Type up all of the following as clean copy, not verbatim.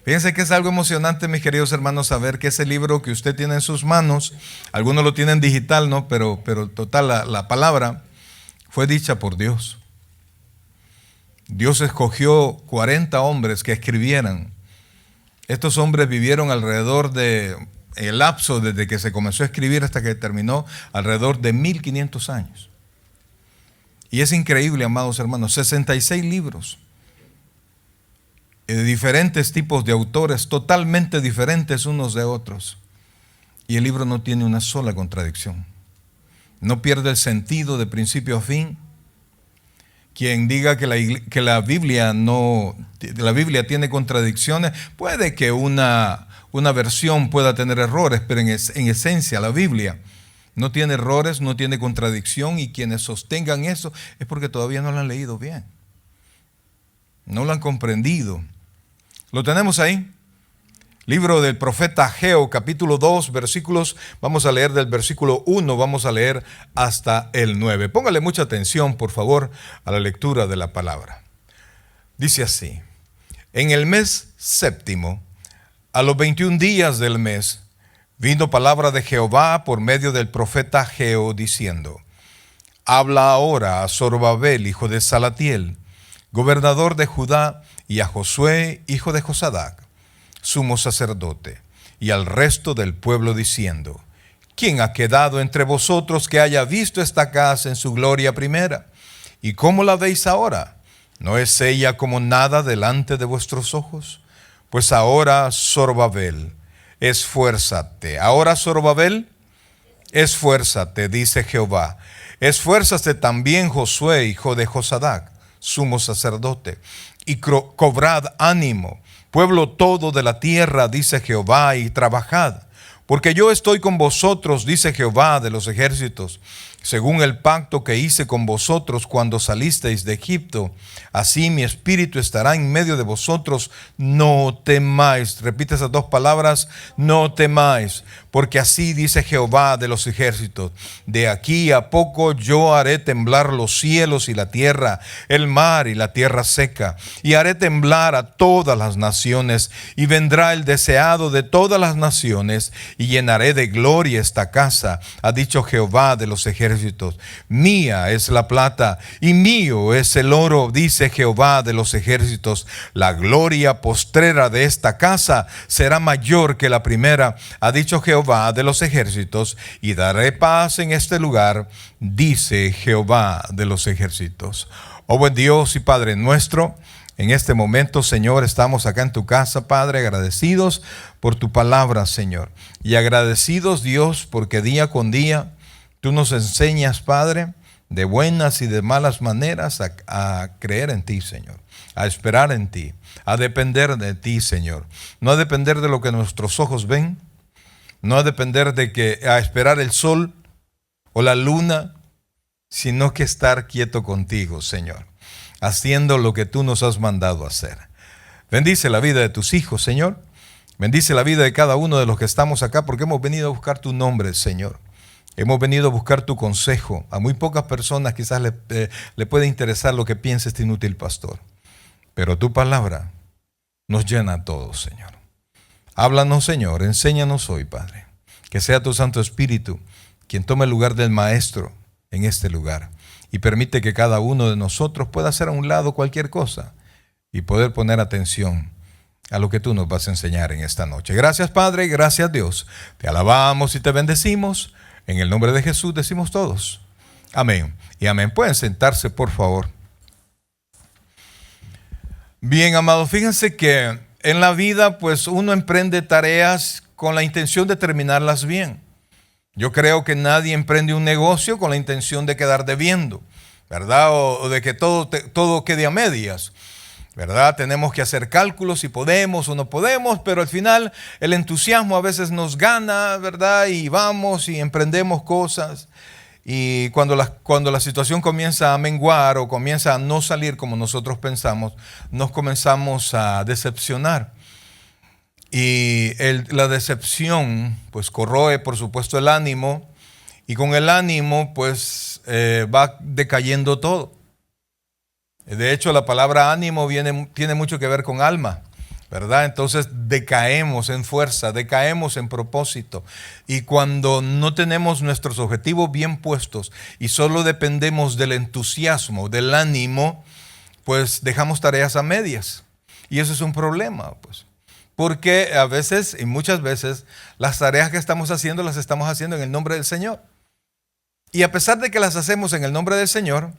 Fíjense que es algo emocionante, mis queridos hermanos, saber que ese libro que usted tiene en sus manos, algunos lo tienen digital, ¿no? Pero total, la palabra fue dicha por Dios. Dios escogió 40 hombres que escribieran. Estos hombres vivieron alrededor de, el lapso desde que se comenzó a escribir hasta que terminó, alrededor de 1500 años. Y es increíble, amados hermanos, 66 libros de diferentes tipos de autores, totalmente diferentes unos de otros. Y el libro no tiene una sola contradicción. No pierde el sentido de principio a fin. Quien diga que la Biblia tiene contradicciones, puede que una versión pueda tener errores, pero en esencia la Biblia no tiene errores, no tiene contradicción, y quienes sostengan eso es porque todavía no lo han leído bien. No lo han comprendido. ¿Lo tenemos ahí? Libro del profeta Ageo, capítulo 2, versículos, vamos a leer del versículo 1, vamos a leer hasta el 9. Póngale mucha atención, por favor, a la lectura de la palabra. Dice así: en el mes séptimo, a los 21 días del mes, vino palabra de Jehová por medio del profeta Ageo, diciendo: habla ahora a Zorobabel, hijo de Salatiel, gobernador de Judá, y a Josué, hijo de Josadac, sumo sacerdote, y al resto del pueblo, diciendo: ¿quién ha quedado entre vosotros que haya visto esta casa en su gloria primera? ¿Y cómo la veis ahora? ¿No es ella como nada delante de vuestros ojos? Pues ahora, Zorobabel, esfuérzate. Ahora, Zorobabel, esfuérzate, dice Jehová. Esfuérzate también Josué, hijo de Josadac, sumo sacerdote, y cobrad ánimo, pueblo todo de la tierra, dice Jehová, y trabajad, porque yo estoy con vosotros, dice Jehová de los ejércitos, según el pacto que hice con vosotros cuando salisteis de Egipto. Así mi espíritu estará en medio de vosotros. No temáis. Repite esas dos palabras: no temáis, porque así dice Jehová de los ejércitos: de aquí a poco yo haré temblar los cielos y la tierra, el mar y la tierra seca, y haré temblar a todas las naciones, y vendrá el deseado de todas las naciones, y llenaré de gloria esta casa, ha dicho Jehová de los ejércitos. Mía es la plata y mío es el oro, dice Jehová de los ejércitos. La gloria postrera de esta casa será mayor que la primera, ha dicho Jehová de los ejércitos, y daré paz en este lugar, dice Jehová de los ejércitos. Oh buen Dios y Padre nuestro, en este momento, Señor, estamos acá en tu casa, Padre, agradecidos por tu palabra, Señor, y agradecidos, Dios, porque día con día tú nos enseñas, Padre, de buenas y de malas maneras a creer en ti, Señor, a esperar en ti, a depender de ti, Señor. No a depender de lo que nuestros ojos ven, no a depender a esperar el sol o la luna, sino que estar quieto contigo, Señor, haciendo lo que tú nos has mandado hacer. Bendice la vida de tus hijos, Señor. Bendice la vida de cada uno de los que estamos acá, porque hemos venido a buscar tu nombre, Señor. Hemos venido a buscar tu consejo. A muy pocas personas quizás le puede interesar lo que piensa este inútil pastor, pero tu palabra nos llena a todos, Señor. Háblanos, Señor, enséñanos hoy, Padre. Que sea tu Santo Espíritu quien tome el lugar del Maestro en este lugar, y permite que cada uno de nosotros pueda hacer a un lado cualquier cosa y poder poner atención a lo que tú nos vas a enseñar en esta noche. Gracias, Padre, gracias, Dios. Te alabamos y te bendecimos. En el nombre de Jesús decimos todos: amén y amén. Pueden sentarse, por favor. Bien, amados, fíjense que en la vida, pues uno emprende tareas con la intención de terminarlas bien. Yo creo que nadie emprende un negocio con la intención de quedar debiendo, ¿verdad? O de que todo quede a medias, ¿verdad? Tenemos que hacer cálculos si podemos o no podemos, pero al final el entusiasmo a veces nos gana, ¿verdad? Y vamos y emprendemos cosas. Y cuando la situación comienza a menguar o comienza a no salir como nosotros pensamos, nos comenzamos a decepcionar. Y la decepción pues corroe, por supuesto, el ánimo, y con el ánimo pues va decayendo todo. De hecho, la palabra ánimo tiene mucho que ver con alma. ¿verdad? Entonces decaemos en fuerza, decaemos en propósito. Y cuando no tenemos nuestros objetivos bien puestos y solo dependemos del entusiasmo, del ánimo, pues dejamos tareas a medias. Y eso es un problema, pues. Porque a veces y muchas veces las tareas que estamos haciendo las estamos haciendo en el nombre del Señor. Y a pesar de que las hacemos en el nombre del Señor,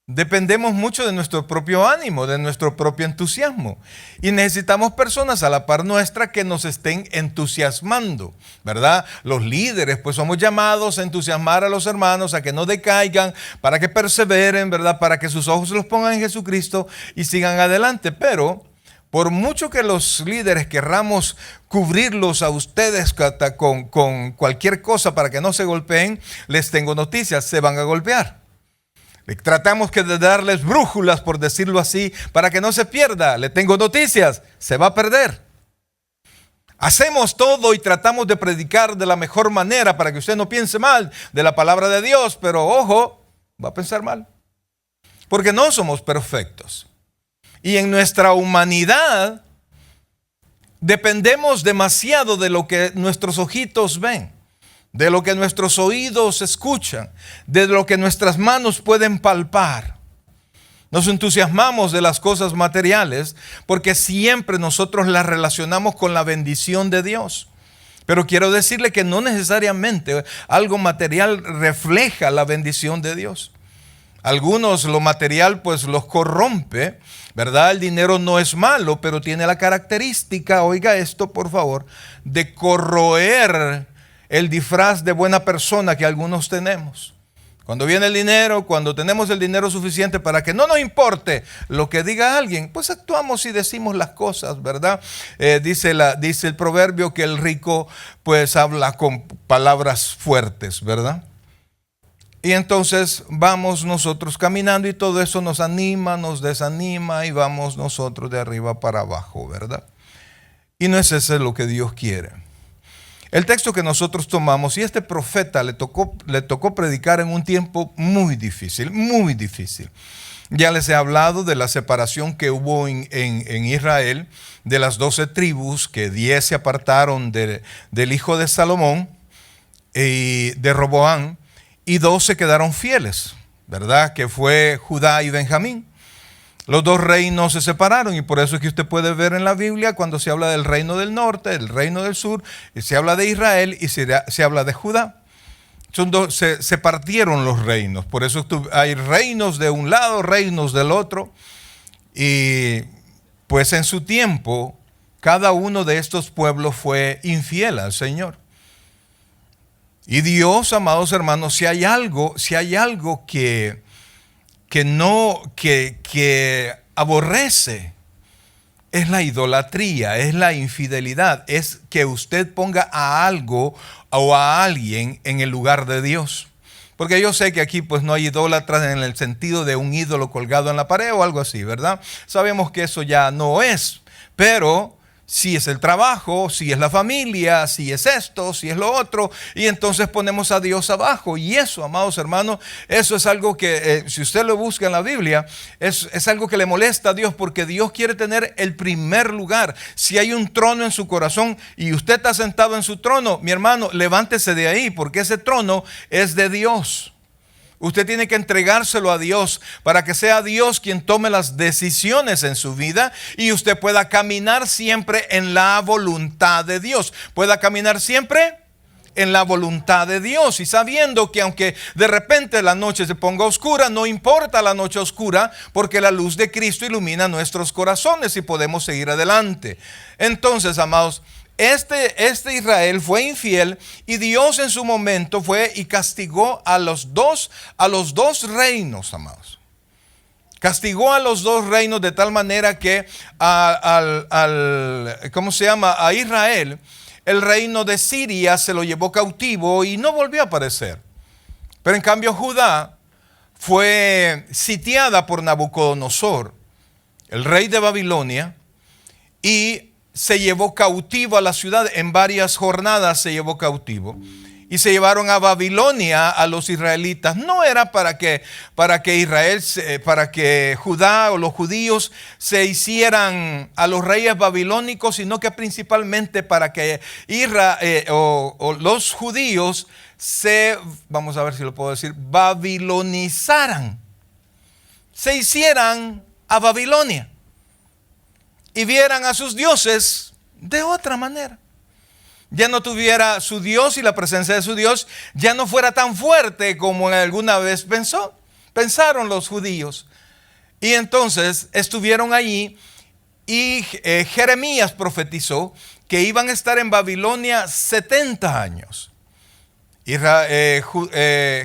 dependemos mucho de nuestro propio ánimo, de nuestro propio entusiasmo. Y necesitamos personas a la par nuestra que nos estén entusiasmando, ¿verdad? Los líderes, pues somos llamados a entusiasmar a los hermanos, a que no decaigan, para que perseveren, ¿verdad? Para que sus ojos los pongan en Jesucristo y sigan adelante. Pero por mucho que los líderes querramos cubrirlos a ustedes con cualquier cosa para que no se golpeen, les tengo noticias, se van a golpear. Tratamos de darles brújulas, por decirlo así, para que no se pierda. Le tengo noticias, se va a perder. Hacemos todo y tratamos de predicar de la mejor manera para que usted no piense mal de la palabra de Dios, pero ojo, va a pensar mal. Porque no somos perfectos. Y en nuestra humanidad dependemos demasiado de lo que nuestros ojitos ven, de lo que nuestros oídos escuchan, de lo que nuestras manos pueden palpar. Nos entusiasmamos de las cosas materiales porque siempre nosotros las relacionamos con la bendición de Dios. Pero quiero decirle que no necesariamente algo material refleja la bendición de Dios. Algunos lo material pues los corrompe, ¿verdad? El dinero no es malo, pero tiene la característica, oiga esto por favor, de corroer el disfraz de buena persona que algunos tenemos. Cuando viene el dinero, cuando tenemos el dinero suficiente para que no nos importe lo que diga alguien, pues actuamos y decimos las cosas, ¿verdad? Dice el proverbio que el rico pues habla con palabras fuertes, ¿verdad? Y entonces vamos nosotros caminando y todo eso nos anima, nos desanima y vamos nosotros de arriba para abajo, ¿verdad? Y no es eso lo que Dios quiere. El texto que nosotros tomamos, y este profeta le tocó predicar en un tiempo muy difícil, muy difícil. Ya les he hablado de la separación que hubo en Israel, de las 12 tribus, que 10 se apartaron del hijo de Salomón y de Roboam, y 2 se quedaron fieles, ¿verdad? Que fue Judá y Benjamín. Los 2 reinos se separaron y por eso es que usted puede ver en la Biblia cuando se habla del reino del norte, del reino del sur, y se habla de Israel y se habla de Judá. Se partieron los reinos, por eso hay reinos de un lado, reinos del otro. Y pues en su tiempo, cada uno de estos pueblos fue infiel al Señor. Y Dios, amados hermanos, si hay algo que aborrece, es la idolatría, es la infidelidad, es que usted ponga a algo o a alguien en el lugar de Dios. Porque yo sé que aquí pues no hay idólatras en el sentido de un ídolo colgado en la pared o algo así, ¿verdad? Sabemos que eso ya no es, pero si es el trabajo, si es la familia, si es esto, si es lo otro, y entonces ponemos a Dios abajo. Y eso, amados hermanos, eso es algo que, si usted lo busca en la Biblia, es algo que le molesta a Dios, porque Dios quiere tener el primer lugar. Si hay un trono en su corazón y usted está sentado en su trono, mi hermano, levántese de ahí, porque ese trono es de Dios. Usted tiene que entregárselo a Dios para que sea Dios quien tome las decisiones en su vida y usted pueda caminar siempre en la voluntad de Dios. Pueda caminar siempre en la voluntad de Dios y sabiendo que aunque de repente la noche se ponga oscura, no importa la noche oscura porque la luz de Cristo ilumina nuestros corazones y podemos seguir adelante. Entonces, amados, Este Israel fue infiel y Dios en su momento fue y castigó a los dos reinos, amados. Castigó a los 2 reinos de tal manera que a Israel, el reino de Siria se lo llevó cautivo y no volvió a aparecer. Pero en cambio Judá fue sitiada por Nabucodonosor, el rey de Babilonia, y se llevó cautivo a la ciudad, en varias jornadas se llevó cautivo. y se llevaron a Babilonia a los israelitas. No era para que Judá o los judíos se hicieran a los reyes babilónicos, sino que principalmente para que los judíos vamos a ver si lo puedo decir, babilonizaran, se hicieran a Babilonia y vieran a sus dioses de otra manera. Ya no tuviera su Dios y la presencia de su Dios ya no fuera tan fuerte como alguna vez pensaron los judíos. Y entonces estuvieron allí y Jeremías profetizó que iban a estar en Babilonia 70 años.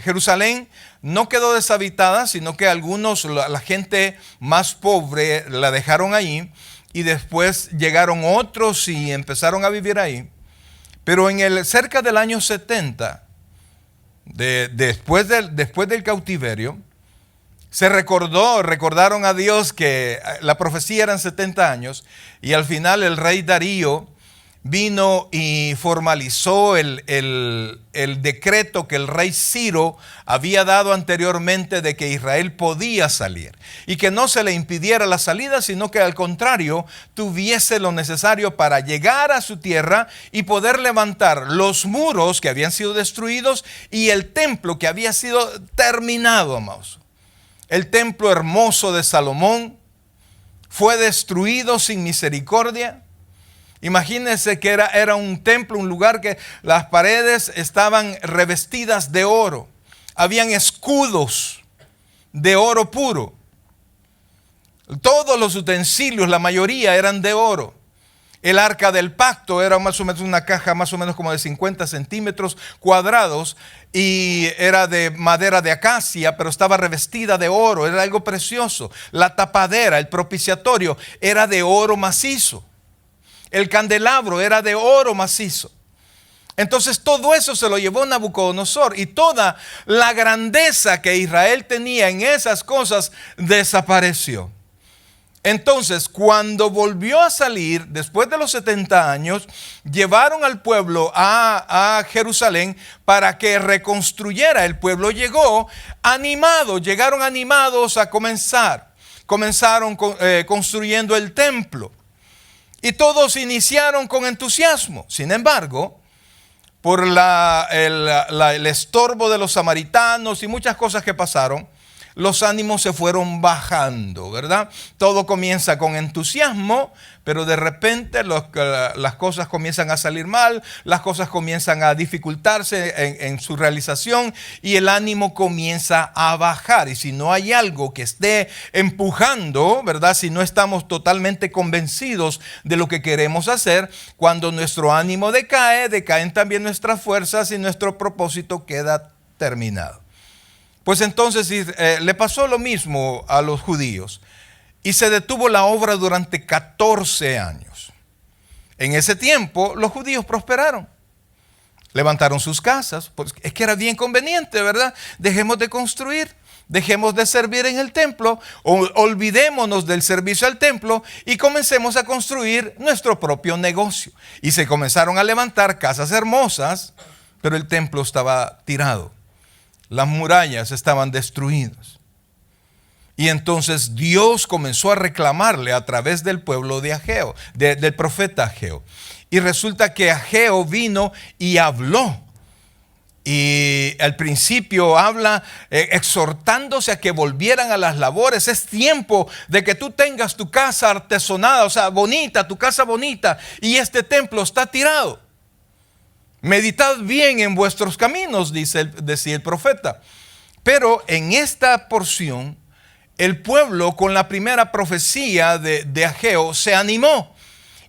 Jerusalén no quedó deshabitada, sino que la gente más pobre la dejaron ahí y después llegaron otros y empezaron a vivir ahí. Pero cerca del año 70, después del cautiverio, recordaron a Dios que la profecía eran 70 años y al final el rey Darío vino y formalizó el decreto que el rey Ciro había dado anteriormente de que Israel podía salir y que no se le impidiera la salida, sino que al contrario tuviese lo necesario para llegar a su tierra y poder levantar los muros que habían sido destruidos y el templo que había sido terminado, amados. El templo hermoso de Salomón fue destruido sin misericordia. Imagínense que era un templo, un lugar que las paredes estaban revestidas de oro. Habían escudos de oro puro. Todos los utensilios, la mayoría eran de oro. El arca del pacto era más o menos una caja más o menos como de 50 centímetros cuadrados y era de madera de acacia, pero estaba revestida de oro, era algo precioso. La tapadera, el propiciatorio, era de oro macizo. El candelabro era de oro macizo. Entonces todo eso se lo llevó Nabucodonosor y toda la grandeza que Israel tenía en esas cosas desapareció. Entonces cuando volvió a salir después de los 70 años, llevaron al pueblo a Jerusalén para que reconstruyera. El pueblo llegaron animados a comenzar. Comenzaron construyendo el templo. Y todos iniciaron con entusiasmo. Sin embargo, por el estorbo de los samaritanos y muchas cosas que pasaron, los ánimos se fueron bajando, ¿verdad? Todo comienza con entusiasmo, pero de repente las cosas comienzan a salir mal, las cosas comienzan a dificultarse en su realización y el ánimo comienza a bajar. Y si no hay algo que esté empujando, ¿verdad? Si no estamos totalmente convencidos de lo que queremos hacer, cuando nuestro ánimo decaen también nuestras fuerzas y nuestro propósito queda terminado. Pues entonces le pasó lo mismo a los judíos y se detuvo la obra durante 14 años. En ese tiempo los judíos prosperaron, levantaron sus casas, pues es que era bien conveniente, ¿verdad? Dejemos de construir, dejemos de servir en el templo, olvidémonos del servicio al templo y comencemos a construir nuestro propio negocio. Y se comenzaron a levantar casas hermosas, pero el templo estaba tirado. Las murallas estaban destruidas. Y entonces Dios comenzó a reclamarle a través del pueblo de Ageo, del profeta Ageo. Y resulta que Ageo vino y habló. Y al principio habla exhortándose a que volvieran a las labores. Es tiempo de que tú tengas tu casa artesonada, o sea, bonita, tu casa bonita. Y este templo está tirado. Meditad bien en vuestros caminos, decía el profeta. Pero en esta porción, el pueblo con la primera profecía de Ageo se animó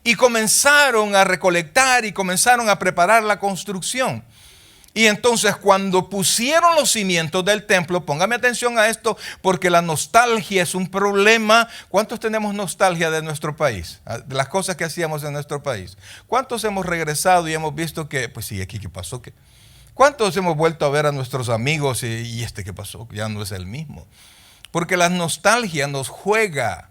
y comenzaron a recolectar y comenzaron a preparar la construcción. Y entonces cuando pusieron los cimientos del templo, póngame atención a esto porque la nostalgia es un problema. ¿Cuántos tenemos nostalgia de nuestro país? De las cosas que hacíamos en nuestro país. ¿Cuántos hemos regresado y hemos visto que, pues sí, aquí qué pasó? ¿Cuántos hemos vuelto a ver a nuestros amigos y qué pasó? Ya no es el mismo. Porque la nostalgia nos juega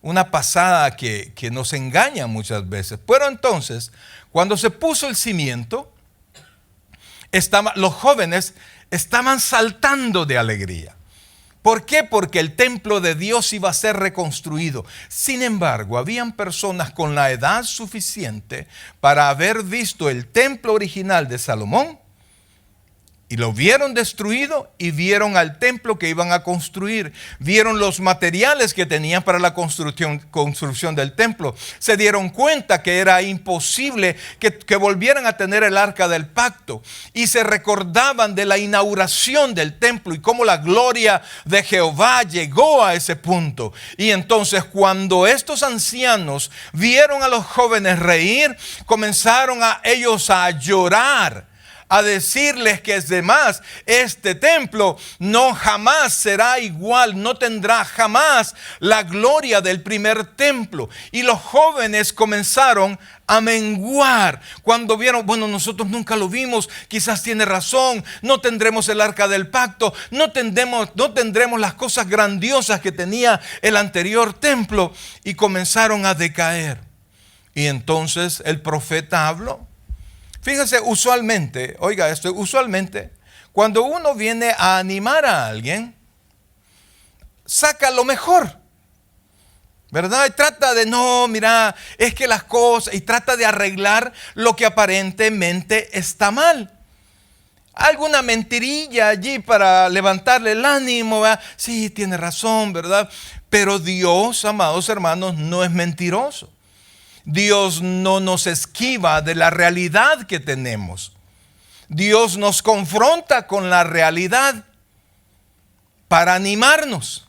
una pasada que nos engaña muchas veces. Pero entonces, cuando se puso el cimiento, Los jóvenes estaban saltando de alegría. ¿Por qué? Porque el templo de Dios iba a ser reconstruido. Sin embargo, habían personas con la edad suficiente para haber visto el templo original de Salomón y lo vieron destruido y vieron al templo que iban a construir. Vieron los materiales que tenían para la construcción del templo. Se dieron cuenta que era imposible que volvieran a tener el arca del pacto. Y se recordaban de la inauguración del templo y cómo la gloria de Jehová llegó a ese punto. Y entonces cuando estos ancianos vieron a los jóvenes reír, comenzaron ellos a llorar, a decirles que es de más, este templo no jamás será igual, no tendrá jamás la gloria del primer templo. Y los jóvenes comenzaron a menguar cuando vieron, bueno, nosotros nunca lo vimos, quizás tiene razón, no tendremos el arca del pacto, no tendremos las cosas grandiosas que tenía el anterior templo, y comenzaron a decaer. Y entonces el profeta habló. Fíjense, usualmente, oiga esto, cuando uno viene a animar a alguien, saca lo mejor, ¿verdad? Y trata de, no, mira, es que las cosas, y trata de arreglar lo que aparentemente está mal. Alguna mentirilla allí para levantarle el ánimo, ¿verdad? Sí, tiene razón, ¿verdad? Pero Dios, amados hermanos, no es mentiroso. Dios no nos esquiva de la realidad que tenemos. Dios nos confronta con la realidad para animarnos.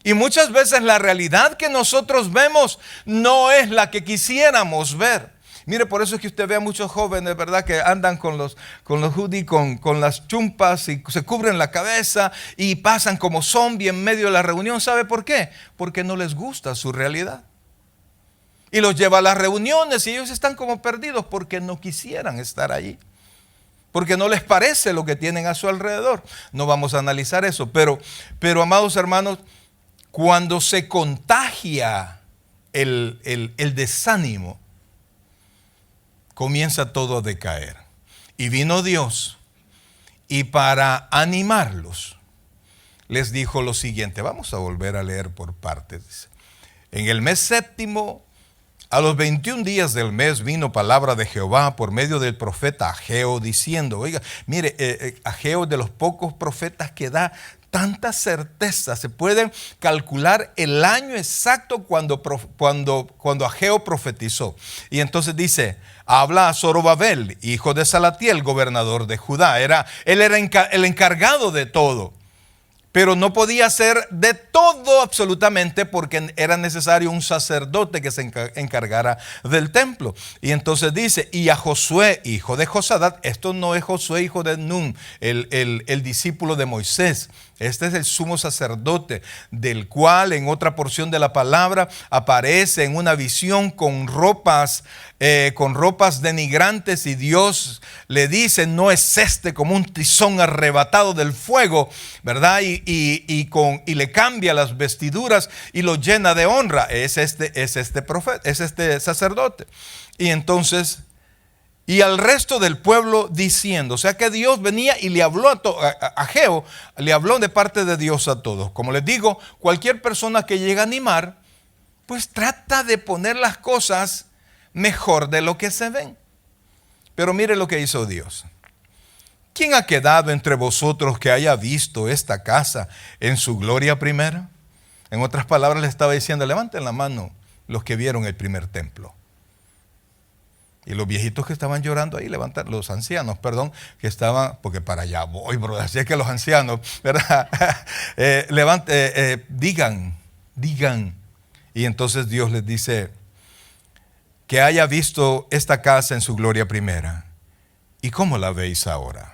Y muchas veces la realidad que nosotros vemos no es la que quisiéramos ver. Mire, por eso es que usted ve a muchos jóvenes, ¿verdad?, que andan con los hoodies, con las chumpas y se cubren la cabeza y pasan como zombie en medio de la reunión. ¿Sabe por qué? Porque no les gusta su realidad. Y los lleva a las reuniones y ellos están como perdidos porque no quisieran estar allí. Porque no les parece lo que tienen a su alrededor. No vamos a analizar eso. Pero amados hermanos, cuando se contagia el desánimo, comienza todo a decaer. Y vino Dios y para animarlos les dijo lo siguiente. Vamos a volver a leer por partes. En el mes séptimo, a los 21 días del mes, vino palabra de Jehová por medio del profeta Ageo diciendo, oiga, mire, Ageo es de los pocos profetas que da tanta certeza. Se puede calcular el año exacto cuando Ageo profetizó. Y entonces dice, habla a Zorobabel, hijo de Salatiel, gobernador de Judá. Él era el encargado de todo. Pero no podía ser de todo absolutamente porque era necesario un sacerdote que se encargara del templo. Y entonces dice, y a Josué, hijo de Josadat, esto no es Josué, hijo de Nun, el discípulo de Moisés. Este es el sumo sacerdote, del cual en otra porción de la palabra aparece en una visión con ropas denigrantes, y Dios le dice, no es este como un tizón arrebatado del fuego, ¿verdad? Y le cambia las vestiduras y lo llena de honra. Es este profeta, es este sacerdote. Y entonces, y al resto del pueblo diciendo, o sea que Dios venía y le habló a Ageo, le habló de parte de Dios a todos. Como les digo, cualquier persona que llega a animar, pues trata de poner las cosas mejor de lo que se ven. Pero mire lo que hizo Dios. ¿Quién ha quedado entre vosotros que haya visto esta casa en su gloria primera? En otras palabras le estaba diciendo, levanten la mano los que vieron el primer templo. Y los viejitos que estaban llorando ahí, los ancianos, perdón, que estaban, porque para allá voy, bro, así es que los ancianos, ¿verdad? Digan. Y entonces Dios les dice, que haya visto esta casa en su gloria primera. ¿Y cómo la veis ahora?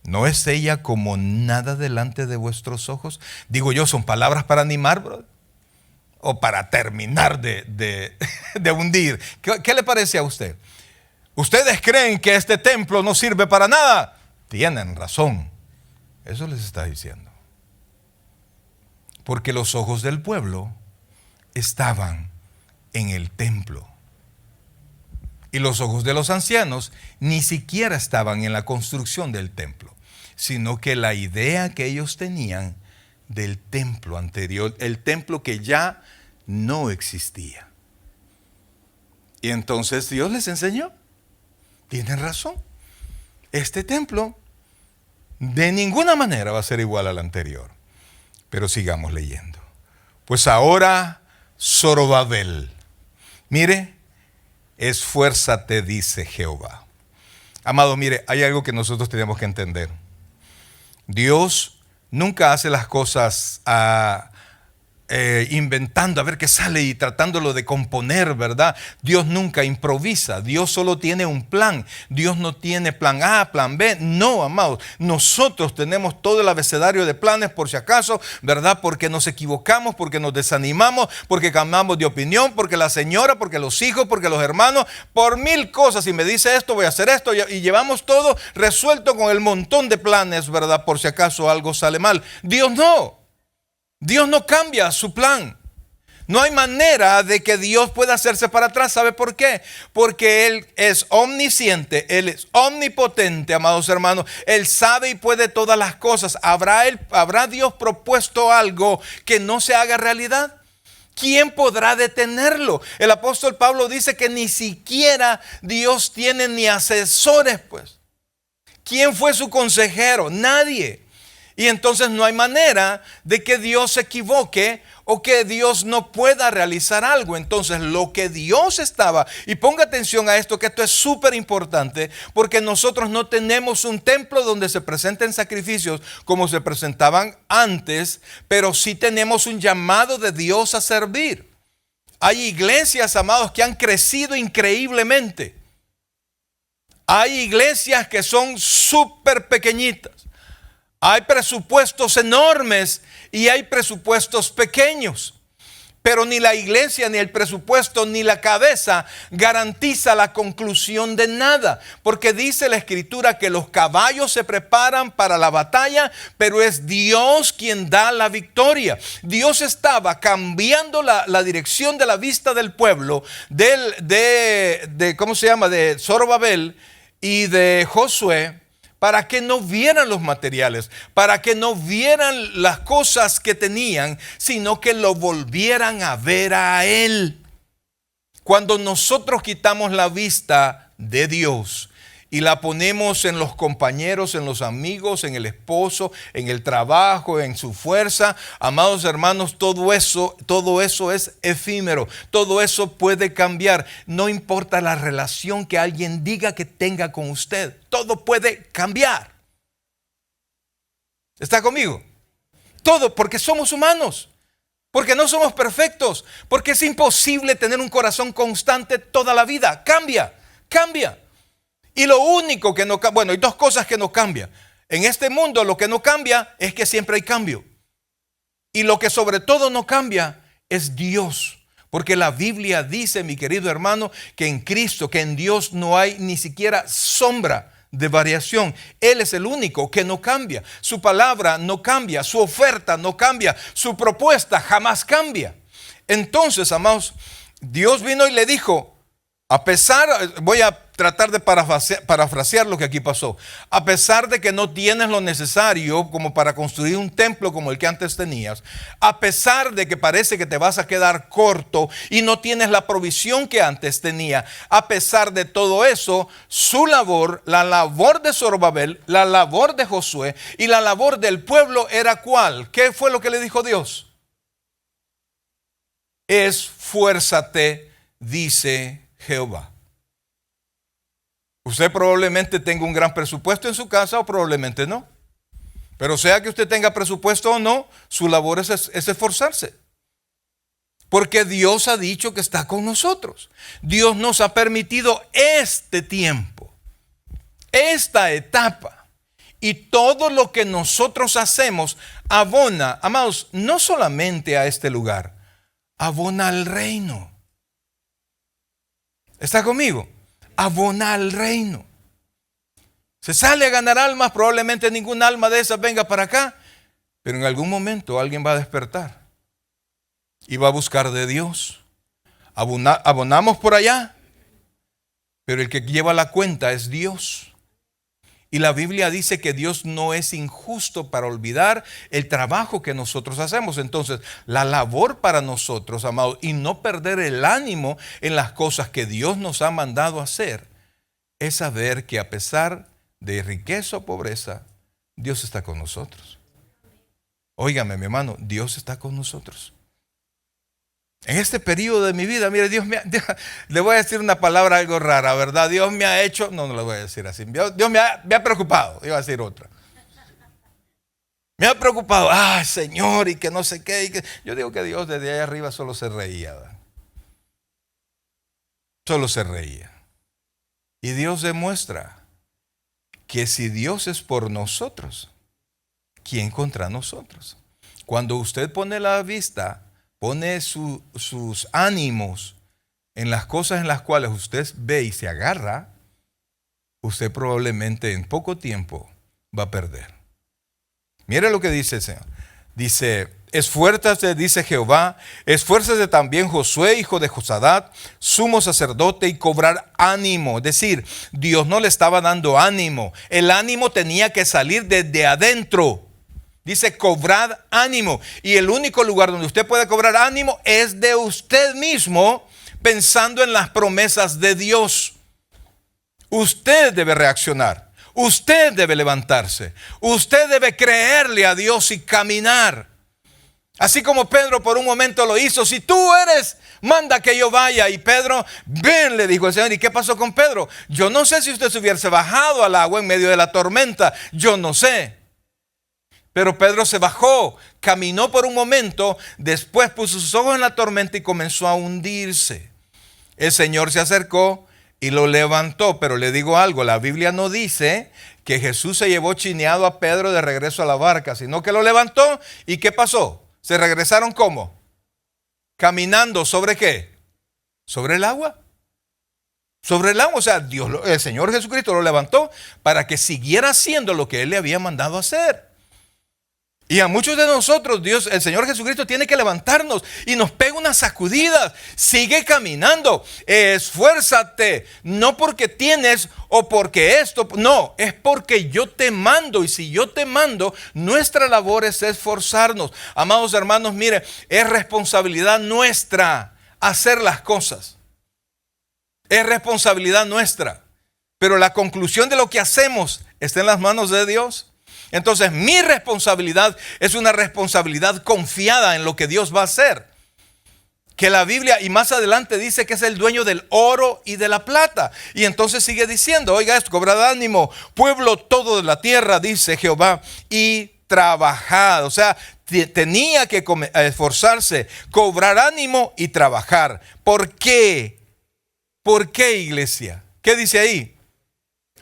¿No es ella como nada delante de vuestros ojos? Digo yo, ¿son palabras para animar, bro? ¿O para terminar de hundir? ¿Qué le parece a usted? ¿Ustedes creen que este templo no sirve para nada? Tienen razón. Eso les está diciendo. Porque los ojos del pueblo estaban en el templo. Y los ojos de los ancianos ni siquiera estaban en la construcción del templo, sino que la idea que ellos tenían del templo anterior, el templo que ya no existía. Y entonces Dios les enseñó, tienen razón, este templo de ninguna manera va a ser igual al anterior. Pero sigamos leyendo. Pues ahora, Zorobabel, mire, esfuérzate, dice Jehová. Amado, mire, hay algo que nosotros tenemos que entender. Dios nunca hace las cosas inventando a ver qué sale y tratándolo de componer, ¿verdad? Dios nunca improvisa. Dios solo tiene un plan. Dios no tiene plan A, plan B. No, amados. Nosotros tenemos todo el abecedario de planes por si acaso, ¿verdad? Porque nos equivocamos, porque nos desanimamos, porque cambiamos de opinión, porque la señora, porque los hijos, porque los hermanos, por mil cosas. Si me dice esto, voy a hacer esto. Y llevamos todo resuelto con el montón de planes, ¿verdad? Por si acaso algo sale mal. Dios no. Dios no cambia su plan. No hay manera de que Dios pueda hacerse para atrás. ¿Sabe por qué? Porque Él es omnisciente, Él es omnipotente, amados hermanos. Él sabe y puede todas las cosas. ¿Habrá Dios propuesto algo que no se haga realidad? ¿Quién podrá detenerlo? El apóstol Pablo dice que ni siquiera Dios tiene ni asesores, pues. ¿Quién fue su consejero? Nadie. Y entonces no hay manera de que Dios se equivoque o que Dios no pueda realizar algo. Entonces lo que Dios estaba, y ponga atención a esto, que esto es súper importante, porque nosotros no tenemos un templo donde se presenten sacrificios como se presentaban antes, pero sí tenemos un llamado de Dios a servir. Hay iglesias, amados, que han crecido increíblemente. Hay iglesias que son súper pequeñitas. Hay presupuestos enormes y hay presupuestos pequeños. Pero ni la iglesia, ni el presupuesto, ni la cabeza garantiza la conclusión de nada. Porque dice la Escritura que los caballos se preparan para la batalla, pero es Dios quien da la victoria. Dios estaba cambiando la dirección de la vista del pueblo, ¿cómo se llama? De Zorobabel y de Josué, para que no vieran los materiales, para que no vieran las cosas que tenían, sino que lo volvieran a ver a Él. Cuando nosotros quitamos la vista de Dios y la ponemos en los compañeros, en los amigos, en el esposo, en el trabajo, en su fuerza, amados hermanos, todo eso es efímero, todo eso puede cambiar. No importa la relación que alguien diga que tenga con usted, todo puede cambiar. ¿Está conmigo? Todo, porque somos humanos, porque no somos perfectos, porque es imposible tener un corazón constante toda la vida. Cambia. Y lo único que no cambia, bueno, hay dos cosas que no cambian. En este mundo lo que no cambia es que siempre hay cambio. Y lo que sobre todo no cambia es Dios. Porque la Biblia dice, mi querido hermano, que en Cristo, que en Dios no hay ni siquiera sombra de variación. Él es el único que no cambia. Su palabra no cambia, su oferta no cambia, su propuesta jamás cambia. Entonces, amados, Dios vino y le dijo, voy a tratar de parafrasear lo que aquí pasó. A pesar de que no tienes lo necesario como para construir un templo como el que antes tenías, a pesar de que parece que te vas a quedar corto y no tienes la provisión que antes tenía, a pesar de todo eso, su labor, la labor de Zorobabel, la labor de Josué y la labor del pueblo era ¿cuál? ¿Qué fue lo que le dijo Dios? Esfuérzate, dice Jehová. Usted probablemente tenga un gran presupuesto en su casa o probablemente no. Pero sea que usted tenga presupuesto o no, su labor es esforzarse. Porque Dios ha dicho que está con nosotros. Dios nos ha permitido este tiempo, esta etapa. Y todo lo que nosotros hacemos abona, amados, no solamente a este lugar, abona al reino. ¿Está conmigo? Abona al reino. Se sale a ganar almas, probablemente ninguna alma de esas venga para acá, pero en algún momento alguien va a despertar y va a buscar de Dios. Abonamos por allá. pero el que lleva la cuenta es Dios. Y la Biblia dice que Dios no es injusto para olvidar el trabajo que nosotros hacemos. Entonces, la labor para nosotros, amados, y no perder el ánimo en las cosas que Dios nos ha mandado hacer, es saber que a pesar de riqueza o pobreza, Dios está con nosotros. Óigame, mi hermano, Dios está con nosotros. En este periodo de mi vida, mire, le voy a decir una palabra algo rara, ¿verdad? Dios me ha hecho, no le voy a decir así, Dios me ha preocupado, iba a decir otra. Me ha preocupado, Señor, y que no sé qué. Yo digo que Dios desde ahí arriba solo se reía, ¿verdad? Solo se reía. Y Dios demuestra que si Dios es por nosotros, ¿quién contra nosotros? Cuando usted pone la vista, pone sus ánimos en las cosas en las cuales usted ve y se agarra, usted probablemente en poco tiempo va a perder. Mire lo que dice el Señor. Dice, esfuérzate, dice Jehová, esfuérzate también Josué, hijo de Josadat, sumo sacerdote, y cobrar ánimo. Es decir, Dios no le estaba dando ánimo. El ánimo tenía que salir desde adentro. Dice, cobrad ánimo. Y el único lugar donde usted puede cobrar ánimo es de usted mismo, pensando en las promesas de Dios. Usted debe reaccionar. Usted debe levantarse. Usted debe creerle a Dios y caminar. Así como Pedro por un momento lo hizo. Si tú eres, manda que yo vaya. Y Pedro, ven, le dijo el Señor. ¿Y qué pasó con Pedro? Yo no sé si usted se hubiese bajado al agua en medio de la tormenta. Yo no sé. Pero Pedro se bajó, caminó por un momento, después puso sus ojos en la tormenta y comenzó a hundirse. El Señor se acercó y lo levantó, pero le digo algo, la Biblia no dice que Jesús se llevó chineado a Pedro de regreso a la barca, sino que lo levantó. ¿Y qué pasó? ¿Se regresaron cómo? Caminando, ¿sobre qué? Sobre el agua. Sobre el agua, o sea, el Señor Jesucristo lo levantó para que siguiera haciendo lo que Él le había mandado hacer. Y a muchos de nosotros, el Señor Jesucristo tiene que levantarnos y nos pega unas sacudidas. Sigue caminando, esfuérzate, no porque tienes o porque esto, no, es porque yo te mando. Y si yo te mando, nuestra labor es esforzarnos. Amados hermanos, mire, es responsabilidad nuestra hacer las cosas. Es responsabilidad nuestra. Pero la conclusión de lo que hacemos está en las manos de Dios. Entonces mi responsabilidad es una responsabilidad confiada en lo que Dios va a hacer. Que la Biblia y más adelante dice que es el dueño del oro y de la plata. Y entonces sigue diciendo, oiga esto, cobrad ánimo, pueblo todo de la tierra, dice Jehová, y trabajad. O sea, tenía que esforzarse, cobrar ánimo y trabajar. ¿Por qué? ¿Por qué, iglesia? ¿Qué dice ahí?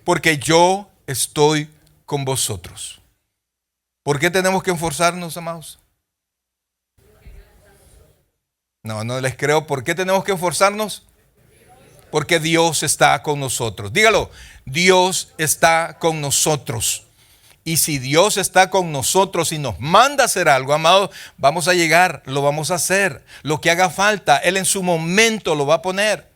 Porque yo estoy con vosotros. ¿Por qué tenemos que esforzarnos, amados? No les creo. ¿Por qué tenemos que esforzarnos? Porque Dios está con nosotros. Dígalo, Dios está con nosotros. Y si Dios está con nosotros y nos manda a hacer algo, amados, vamos a llegar, lo vamos a hacer. Lo que haga falta, Él en su momento lo va a poner.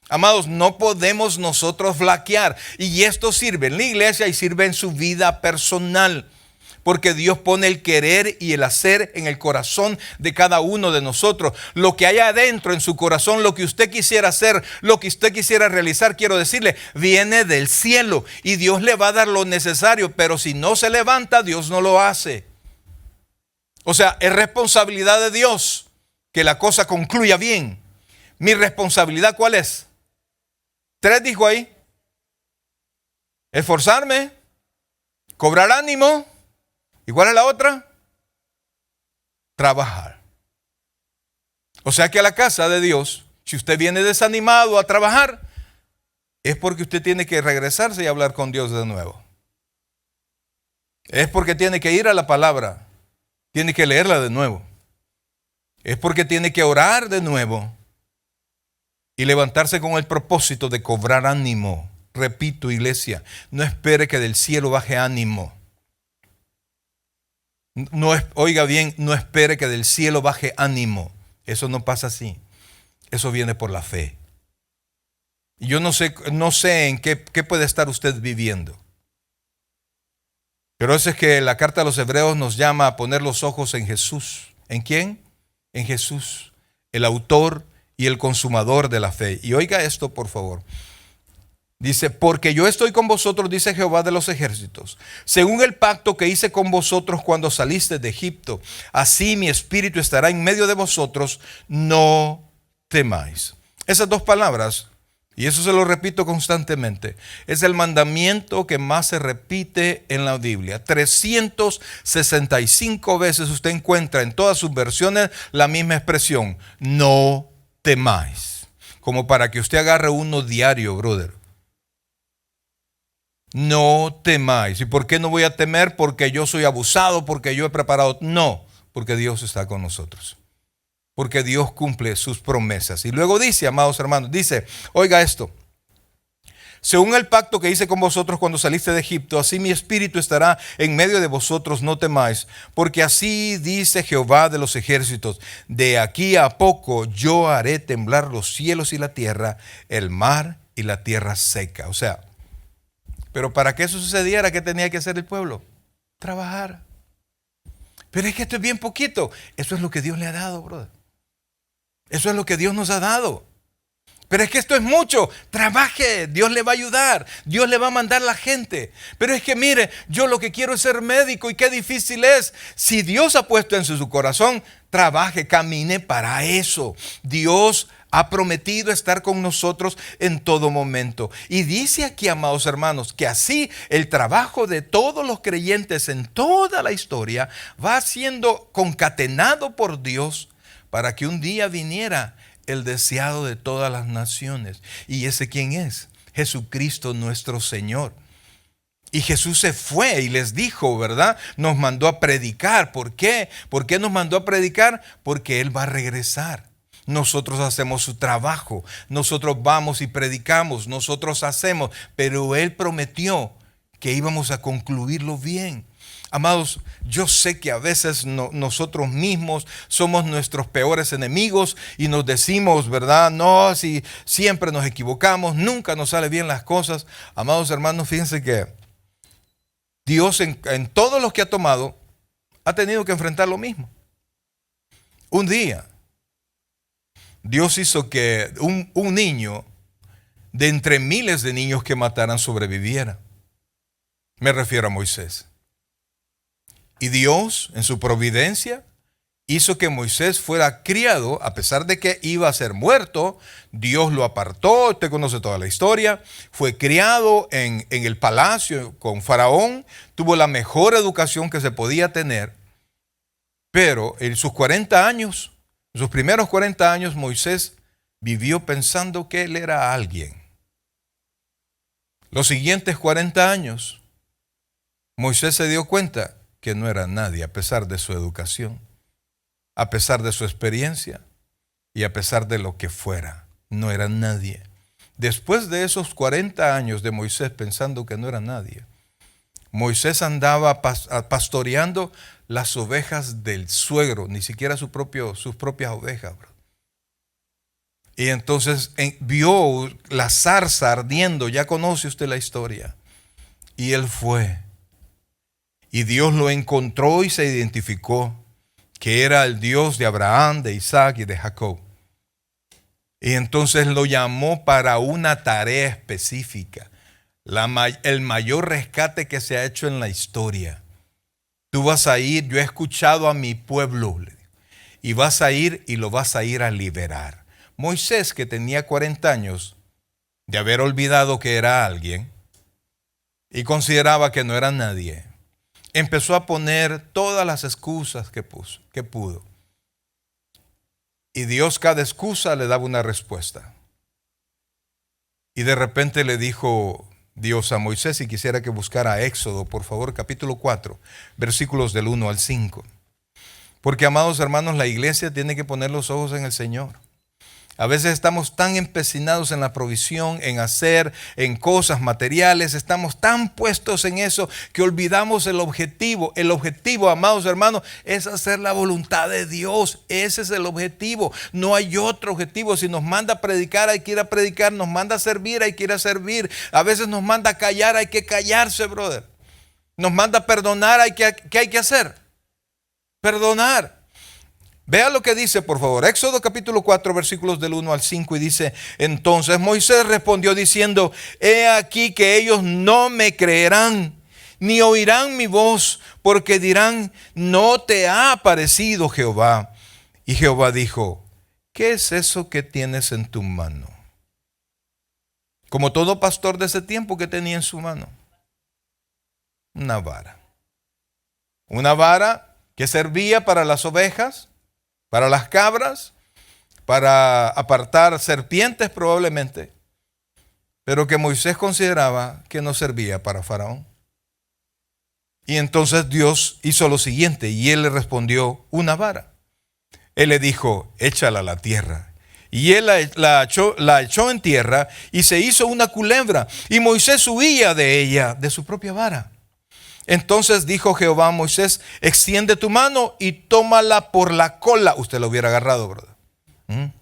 Amados, no podemos nosotros flaquear. Y esto sirve en la iglesia y sirve en su vida personal. Porque Dios pone el querer y el hacer en el corazón de cada uno de nosotros. Lo que hay adentro en su corazón, lo que usted quisiera hacer, lo que usted quisiera realizar, quiero decirle, viene del cielo. Y Dios le va a dar lo necesario. Pero si no se levanta, Dios no lo hace. O sea, es responsabilidad de Dios que la cosa concluya bien. ¿Mi responsabilidad cuál es? 3 dijo ahí. Esforzarme, cobrar ánimo. ¿Y cuál es la otra? Trabajar. O sea que a la casa de Dios, si usted viene desanimado a trabajar, es porque usted tiene que regresarse y hablar con Dios de nuevo. Es porque tiene que ir a la palabra, tiene que leerla de nuevo. Es porque tiene que orar de nuevo y levantarse con el propósito de cobrar ánimo. Repito, iglesia, no espere que del cielo baje ánimo. Oiga bien, no espere que del cielo baje ánimo. Eso no pasa así. Eso viene por la fe. Y yo no sé en qué puede estar usted viviendo. Pero eso es que la carta a los Hebreos nos llama a poner los ojos en Jesús. ¿En quién? En Jesús, el autor y el consumador de la fe. Y oiga esto, por favor. Dice, porque yo estoy con vosotros, dice Jehová de los ejércitos, según el pacto que hice con vosotros cuando saliste de Egipto. Así mi espíritu estará en medio de vosotros, no temáis. Esas dos palabras, y eso se lo repito constantemente, es el mandamiento que más se repite en la Biblia. 365 veces usted encuentra en todas sus versiones la misma expresión, no temáis. Como para que usted agarre uno diario, brother. No temáis. ¿Y por qué no voy a temer? Porque yo soy abusado, porque yo he preparado. No, porque Dios está con nosotros. Porque Dios cumple sus promesas. Y luego dice, amados hermanos, dice, oiga esto. Según el pacto que hice con vosotros cuando saliste de Egipto, así mi espíritu estará en medio de vosotros, no temáis. Porque así dice Jehová de los ejércitos, de aquí a poco yo haré temblar los cielos y la tierra, el mar y la tierra seca. O sea, pero para que eso sucediera, ¿qué tenía que hacer el pueblo? Trabajar. Pero es que esto es bien poquito. Eso es lo que Dios le ha dado, brother. Eso es lo que Dios nos ha dado. Pero es que esto es mucho. Trabaje, Dios le va a ayudar. Dios le va a mandar la gente. Pero es que mire, yo lo que quiero es ser médico y qué difícil es. Si Dios ha puesto en su corazón, trabaje, camine para eso. Dios ha prometido estar con nosotros en todo momento. Y dice aquí, amados hermanos, que así el trabajo de todos los creyentes en toda la historia va siendo concatenado por Dios para que un día viniera el deseado de todas las naciones. ¿Y ese quién es? Jesucristo nuestro Señor. Y Jesús se fue y les dijo, ¿verdad? Nos mandó a predicar. ¿Por qué? ¿Por qué nos mandó a predicar? Porque Él va a regresar. Nosotros hacemos su trabajo, nosotros vamos y predicamos, nosotros hacemos, pero Él prometió que íbamos a concluirlo bien. Amados, yo sé que a veces nosotros mismos somos nuestros peores enemigos y nos decimos, ¿verdad? No, si siempre nos equivocamos, nunca nos salen bien las cosas. Amados hermanos, fíjense que Dios en todos los que ha tomado ha tenido que enfrentar lo mismo. Un día Dios hizo que un niño de entre miles de niños que mataran sobreviviera. Me refiero a Moisés. Y Dios, en su providencia, hizo que Moisés fuera criado, a pesar de que iba a ser muerto. Dios lo apartó, usted conoce toda la historia. Fue criado en el palacio con Faraón, tuvo la mejor educación que se podía tener. Pero en sus 40 años, en sus primeros 40 años, Moisés vivió pensando que él era alguien. Los siguientes 40 años, Moisés se dio cuenta que no era nadie, a pesar de su educación, a pesar de su experiencia y a pesar de lo que fuera. No era nadie. Después de esos 40 años de Moisés pensando que no era nadie, Moisés andaba pastoreando las ovejas del suegro, ni siquiera sus propias ovejas, bro. Y entonces vio la zarza ardiendo, ya conoce usted la historia. Y él fue. Y Dios lo encontró y se identificó que era el Dios de Abraham, de Isaac y de Jacob. Y entonces lo llamó para una tarea específica. El mayor rescate que se ha hecho en la historia. Tú vas a ir, yo he escuchado a mi pueblo, y vas a ir y lo vas a ir a liberar. Moisés, que tenía 40 años de haber olvidado que era alguien y consideraba que no era nadie, empezó a poner todas las excusas que pudo. Y Dios cada excusa le daba una respuesta. Y de repente le dijo Dios a Moisés, y quisiera que buscara Éxodo, por favor, capítulo 4, versículos del 1 al 5. Porque, amados hermanos, la iglesia tiene que poner los ojos en el Señor. A veces estamos tan empecinados en la provisión, en hacer, en cosas materiales, estamos tan puestos en eso que olvidamos el objetivo. El objetivo, amados hermanos, es hacer la voluntad de Dios. Ese es el objetivo. No hay otro objetivo. Si nos manda a predicar, hay que ir a predicar. Nos manda a servir, hay que ir a servir. A veces nos manda a callar, hay que callarse, brother. Nos manda a perdonar, ¿qué hay que hacer? Perdonar. Vea lo que dice, por favor. Éxodo capítulo 4, versículos del 1 al 5, y dice: entonces Moisés respondió diciendo: he aquí que ellos no me creerán, ni oirán mi voz, porque dirán: no te ha aparecido Jehová. Y Jehová dijo: ¿qué es eso que tienes en tu mano? Como todo pastor de ese tiempo, que tenía en su mano una vara. Una vara que servía para las ovejas, para las cabras, para apartar serpientes probablemente, pero que Moisés consideraba que no servía para Faraón. Y entonces Dios hizo lo siguiente, y él le respondió: una vara. Él le dijo: échala a la tierra. Y él la echó en tierra, y se hizo una culebra, y Moisés huía de ella, de su propia vara. Entonces dijo Jehová a Moisés: extiende tu mano y tómala por la cola. Usted lo hubiera agarrado, ¿verdad?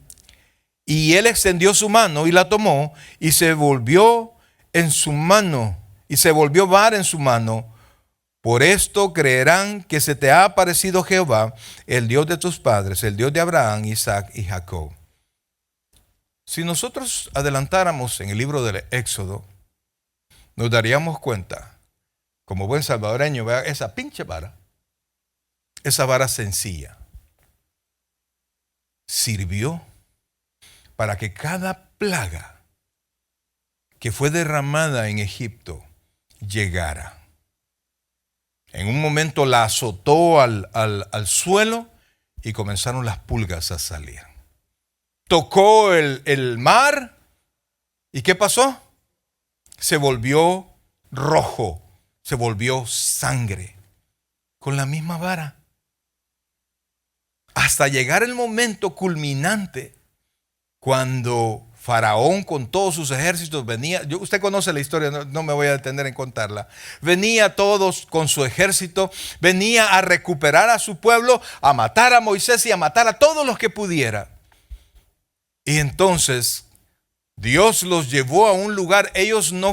Y él extendió su mano y la tomó, y se volvió en su mano, y se volvió vara en su mano. Por esto creerán que se te ha aparecido Jehová, el Dios de tus padres, el Dios de Abraham, Isaac y Jacob. Si nosotros adelantáramos en el libro del Éxodo, nos daríamos cuenta, como buen salvadoreño, vea esa pinche vara, esa vara sencilla, sirvió para que cada plaga que fue derramada en Egipto llegara. En un momento la azotó al suelo y comenzaron las pulgas a salir. Tocó el mar, ¿y qué pasó? Se volvió rojo. Se volvió sangre con la misma vara. Hasta llegar el momento culminante cuando Faraón con todos sus ejércitos venía. Usted conoce la historia, no me voy a detener en contarla. Venía todos con su ejército, venía a recuperar a su pueblo, a matar a Moisés y a matar a todos los que pudiera. Y entonces Dios los llevó a un lugar. Ellos no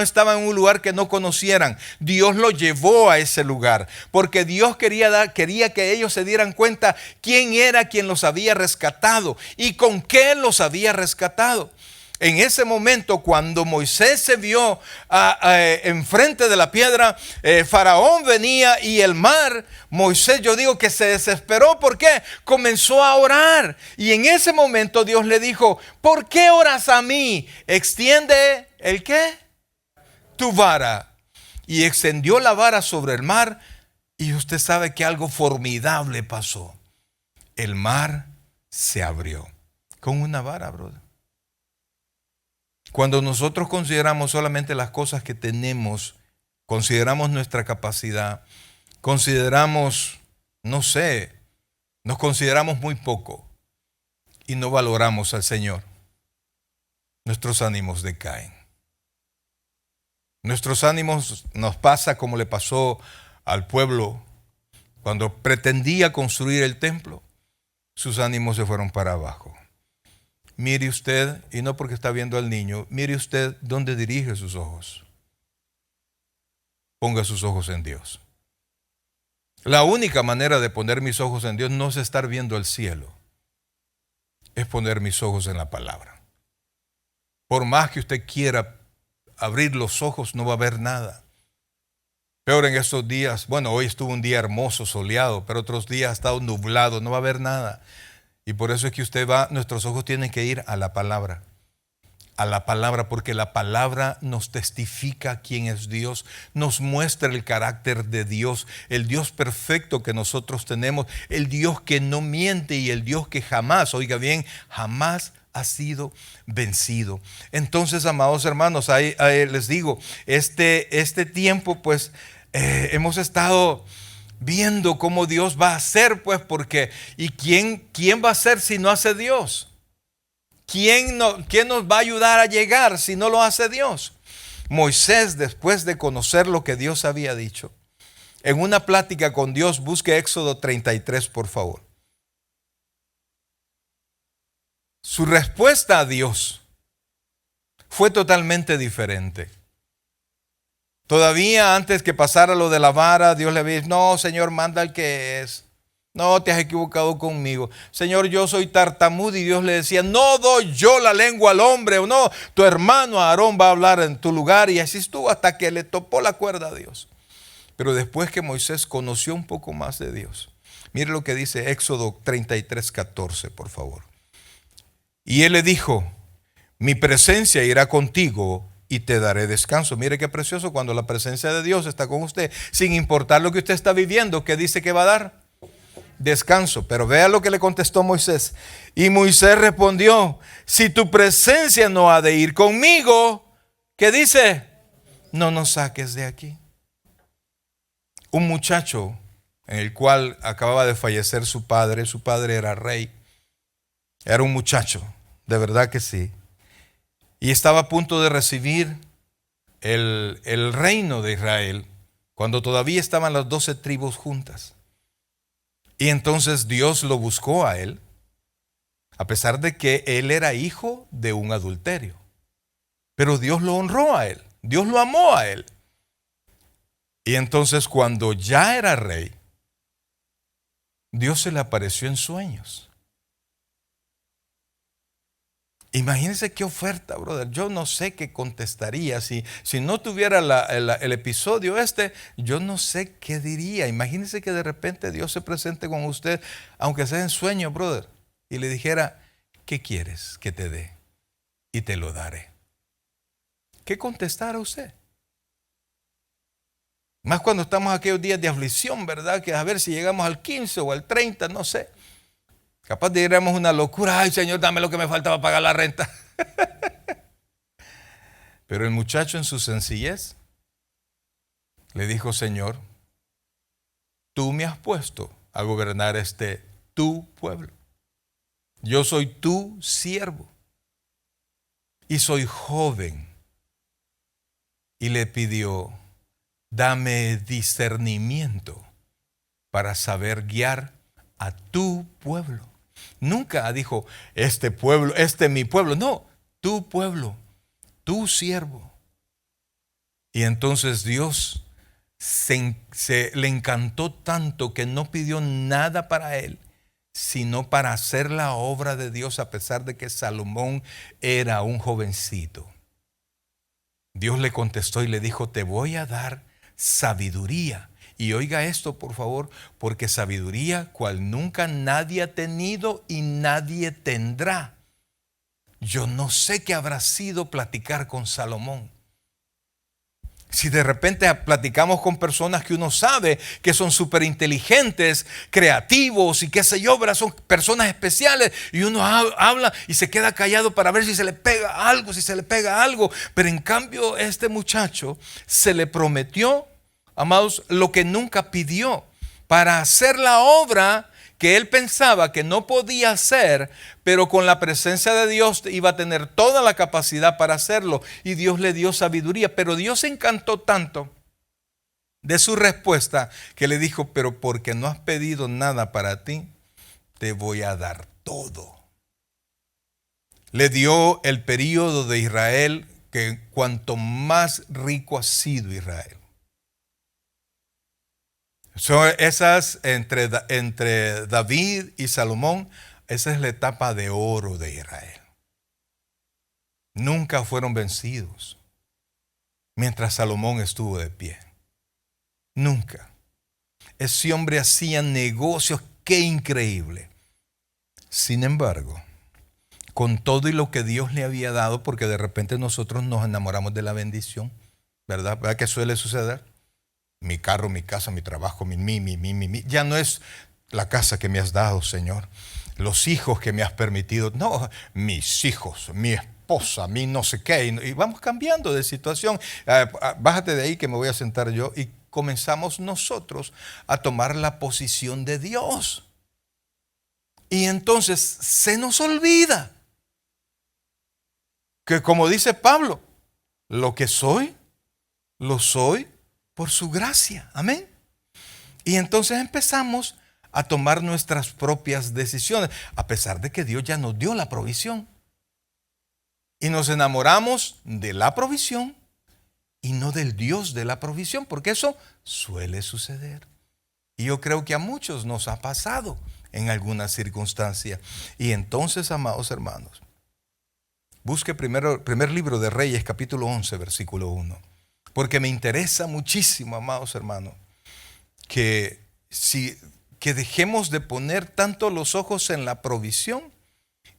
estaban en un lugar que no conocieran. Dios los llevó a ese lugar porque Dios quería que ellos se dieran cuenta quién era quien los había rescatado y con qué los había rescatado. En ese momento, cuando Moisés se vio enfrente de la piedra, Faraón venía y el mar, Moisés, yo digo que se desesperó. ¿Por qué? Comenzó a orar. Y en ese momento Dios le dijo: ¿por qué oras a mí? Extiende, ¿el qué? Tu vara. Y extendió la vara sobre el mar. Y usted sabe que algo formidable pasó. El mar se abrió con una vara, brother. Cuando nosotros consideramos solamente las cosas que tenemos, consideramos nuestra capacidad, consideramos, no sé, nos consideramos muy poco y no valoramos al Señor, nuestros ánimos decaen. Nuestros ánimos nos pasa como le pasó al pueblo cuando pretendía construir el templo. Sus ánimos se fueron para abajo. Mire usted, y no porque está viendo al niño, mire usted dónde dirige sus ojos. Ponga sus ojos en Dios. La única manera de poner mis ojos en Dios no es estar viendo el cielo, es poner mis ojos en la palabra. Por más que usted quiera abrir los ojos, no va a ver nada. Peor en estos días, bueno, hoy estuvo un día hermoso, soleado, pero otros días ha estado nublado, no va a ver nada. Y por eso es que nuestros ojos tienen que ir a la palabra, porque la palabra nos testifica quién es Dios, nos muestra el carácter de Dios, el Dios perfecto que nosotros tenemos, el Dios que no miente y el Dios que jamás, oiga bien, jamás ha sido vencido. Entonces, amados hermanos, ahí les digo, este tiempo pues hemos estado viendo cómo Dios va a hacer, pues, porque ¿y quién va a hacer si no hace Dios? ¿Quién nos va a ayudar a llegar si no lo hace Dios? Moisés, después de conocer lo que Dios había dicho, en una plática con Dios, busque Éxodo 33, por favor. Su respuesta a Dios fue totalmente diferente. Todavía antes que pasara lo de la vara, Dios le había dicho, no, Señor, manda al que es. No, te has equivocado conmigo. Señor, yo soy tartamudo. Y Dios le decía, no doy yo la lengua al hombre, o no, tu hermano Aarón va a hablar en tu lugar. Y así estuvo hasta que le topó la cuerda a Dios. Pero después que Moisés conoció un poco más de Dios, mire lo que dice Éxodo 33, 14, por favor. Y él le dijo, mi presencia irá contigo y te daré descanso. Mire qué precioso cuando la presencia de Dios está con usted, sin importar lo que usted está viviendo. ¿Qué dice que va a dar? Descanso. Pero vea lo que le contestó Moisés. Y Moisés respondió, si tu presencia no ha de ir conmigo, ¿qué dice? No nos saques de aquí. Un muchacho en el cual acababa de fallecer su padre era rey. Era un muchacho, de verdad que sí. Y estaba a punto de recibir el reino de Israel, cuando todavía estaban las 12 tribus juntas. Y entonces Dios lo buscó a él, a pesar de que él era hijo de un adulterio. Pero Dios lo honró a él, Dios lo amó a él. Y entonces cuando ya era rey, Dios se le apareció en sueños. Imagínense qué oferta, brother. Yo no sé qué contestaría. Si no tuviera el episodio yo no sé qué diría. Imagínense que de repente Dios se presente con usted, aunque sea en sueño, brother, y le dijera, ¿qué quieres que te dé? Y te lo daré. ¿Qué contestará usted? Más cuando estamos aquellos días de aflicción, ¿verdad? Que a ver si llegamos al 15 o al 30, no sé. Capaz de diremos una locura, ay Señor, dame lo que me falta para pagar la renta. Pero el muchacho en su sencillez le dijo, Señor, tú me has puesto a gobernar tu pueblo. Yo soy tu siervo y soy joven. Y le pidió, dame discernimiento para saber guiar a tu pueblo. Nunca dijo, este pueblo, mi pueblo. No, tu pueblo, tu siervo. Y entonces Dios le encantó tanto que no pidió nada para él, sino para hacer la obra de Dios, a pesar de que Salomón era un jovencito. Dios le contestó y le dijo, te voy a dar sabiduría. Y oiga esto, por favor, porque sabiduría cual nunca nadie ha tenido y nadie tendrá. Yo no sé qué habrá sido platicar con Salomón. Si de repente platicamos con personas que uno sabe que son súper inteligentes, creativos y qué sé yo, son personas especiales, y uno habla y se queda callado para ver si se le pega algo, pero en cambio este muchacho se le prometió, amados, lo que nunca pidió para hacer la obra que él pensaba que no podía hacer, pero con la presencia de Dios iba a tener toda la capacidad para hacerlo, y Dios le dio sabiduría. Pero Dios se encantó tanto de su respuesta que le dijo, pero porque no has pedido nada para ti, te voy a dar todo. Le dio el período de Israel, que cuanto más rico ha sido Israel. Son esas entre David y Salomón, esa es la etapa de oro de Israel. Nunca fueron vencidos mientras Salomón estuvo de pie. Nunca. Ese hombre hacía negocios, qué increíble. Sin embargo, con todo y lo que Dios le había dado, porque de repente nosotros nos enamoramos de la bendición, ¿verdad? ¿Verdad que suele suceder? Mi carro, mi casa, mi trabajo, mi. Ya no es la casa que me has dado, Señor. Los hijos que me has permitido. No, mis hijos, mi esposa, mi no sé qué. Y vamos cambiando de situación. Bájate de ahí que me voy a sentar yo. Y comenzamos nosotros a tomar la posición de Dios. Y entonces se nos olvida que como dice Pablo, lo que soy, lo soy por su gracia. Amén. Y entonces empezamos a tomar nuestras propias decisiones, a pesar de que Dios ya nos dio la provisión. Y nos enamoramos de la provisión y no del Dios de la provisión, porque eso suele suceder. Y yo creo que a muchos nos ha pasado en alguna circunstancia. Y entonces, amados hermanos, busque primer libro de Reyes, capítulo 11, versículo 1. Porque me interesa muchísimo, amados hermanos, que dejemos de poner tanto los ojos en la provisión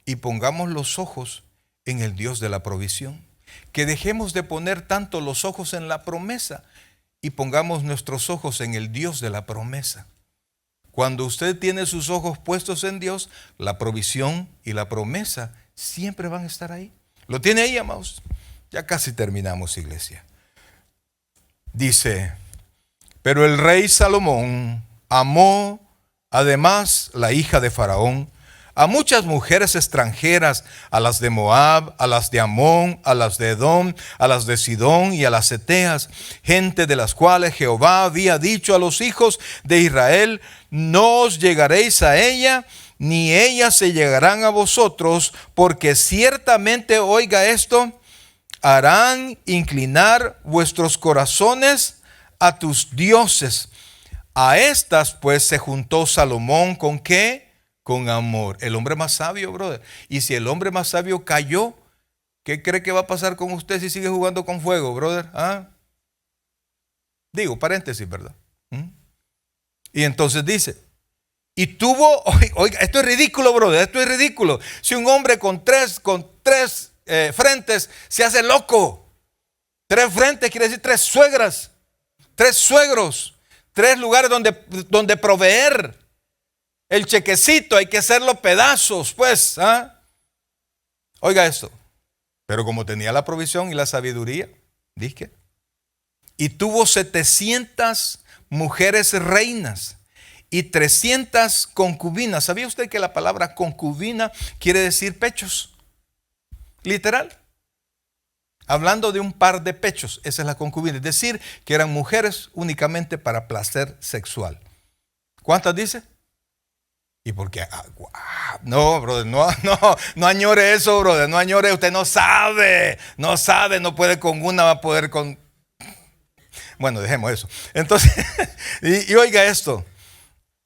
y pongamos los ojos en el Dios de la provisión. Que dejemos de poner tanto los ojos en la promesa y pongamos nuestros ojos en el Dios de la promesa. Cuando usted tiene sus ojos puestos en Dios, la provisión y la promesa siempre van a estar ahí. ¿Lo tiene ahí, amados? Ya casi terminamos, iglesia. Dice, pero el rey Salomón amó además la hija de Faraón, a muchas mujeres extranjeras, a las de Moab, a las de Amón, a las de Edom, a las de Sidón y a las Eteas, gente de las cuales Jehová había dicho a los hijos de Israel, no os llegaréis a ella, ni ellas se llegarán a vosotros, porque ciertamente, oiga esto, harán inclinar vuestros corazones a tus dioses. A estas pues se juntó Salomón, ¿con qué? Con amor. El hombre más sabio, brother. Y si el hombre más sabio cayó, ¿qué cree que va a pasar con usted si sigue jugando con fuego, brother? ¿Ah? Digo, paréntesis, ¿verdad? Y entonces dice, y tuvo, oiga, esto es ridículo, brother, esto es ridículo. Si un hombre con tres frentes se hace loco. 3 frentes quiere decir 3 suegras, 3 suegros, 3 lugares donde proveer. El chequecito hay que hacerlo pedazos, pues. Oiga esto. Pero como tenía la provisión y la sabiduría, dije, y tuvo 700 mujeres reinas y 300 concubinas. ¿Sabía usted que la palabra concubina quiere decir pechos? Literal. Hablando de un par de pechos, esa es la concubina. Es decir, que eran mujeres únicamente para placer sexual. ¿Cuántas dice? ¿Y por qué? No, brother, no añore eso, brother, no añore, usted no sabe, no puede con una, va a poder con... Bueno, dejemos eso. Entonces, y oiga esto,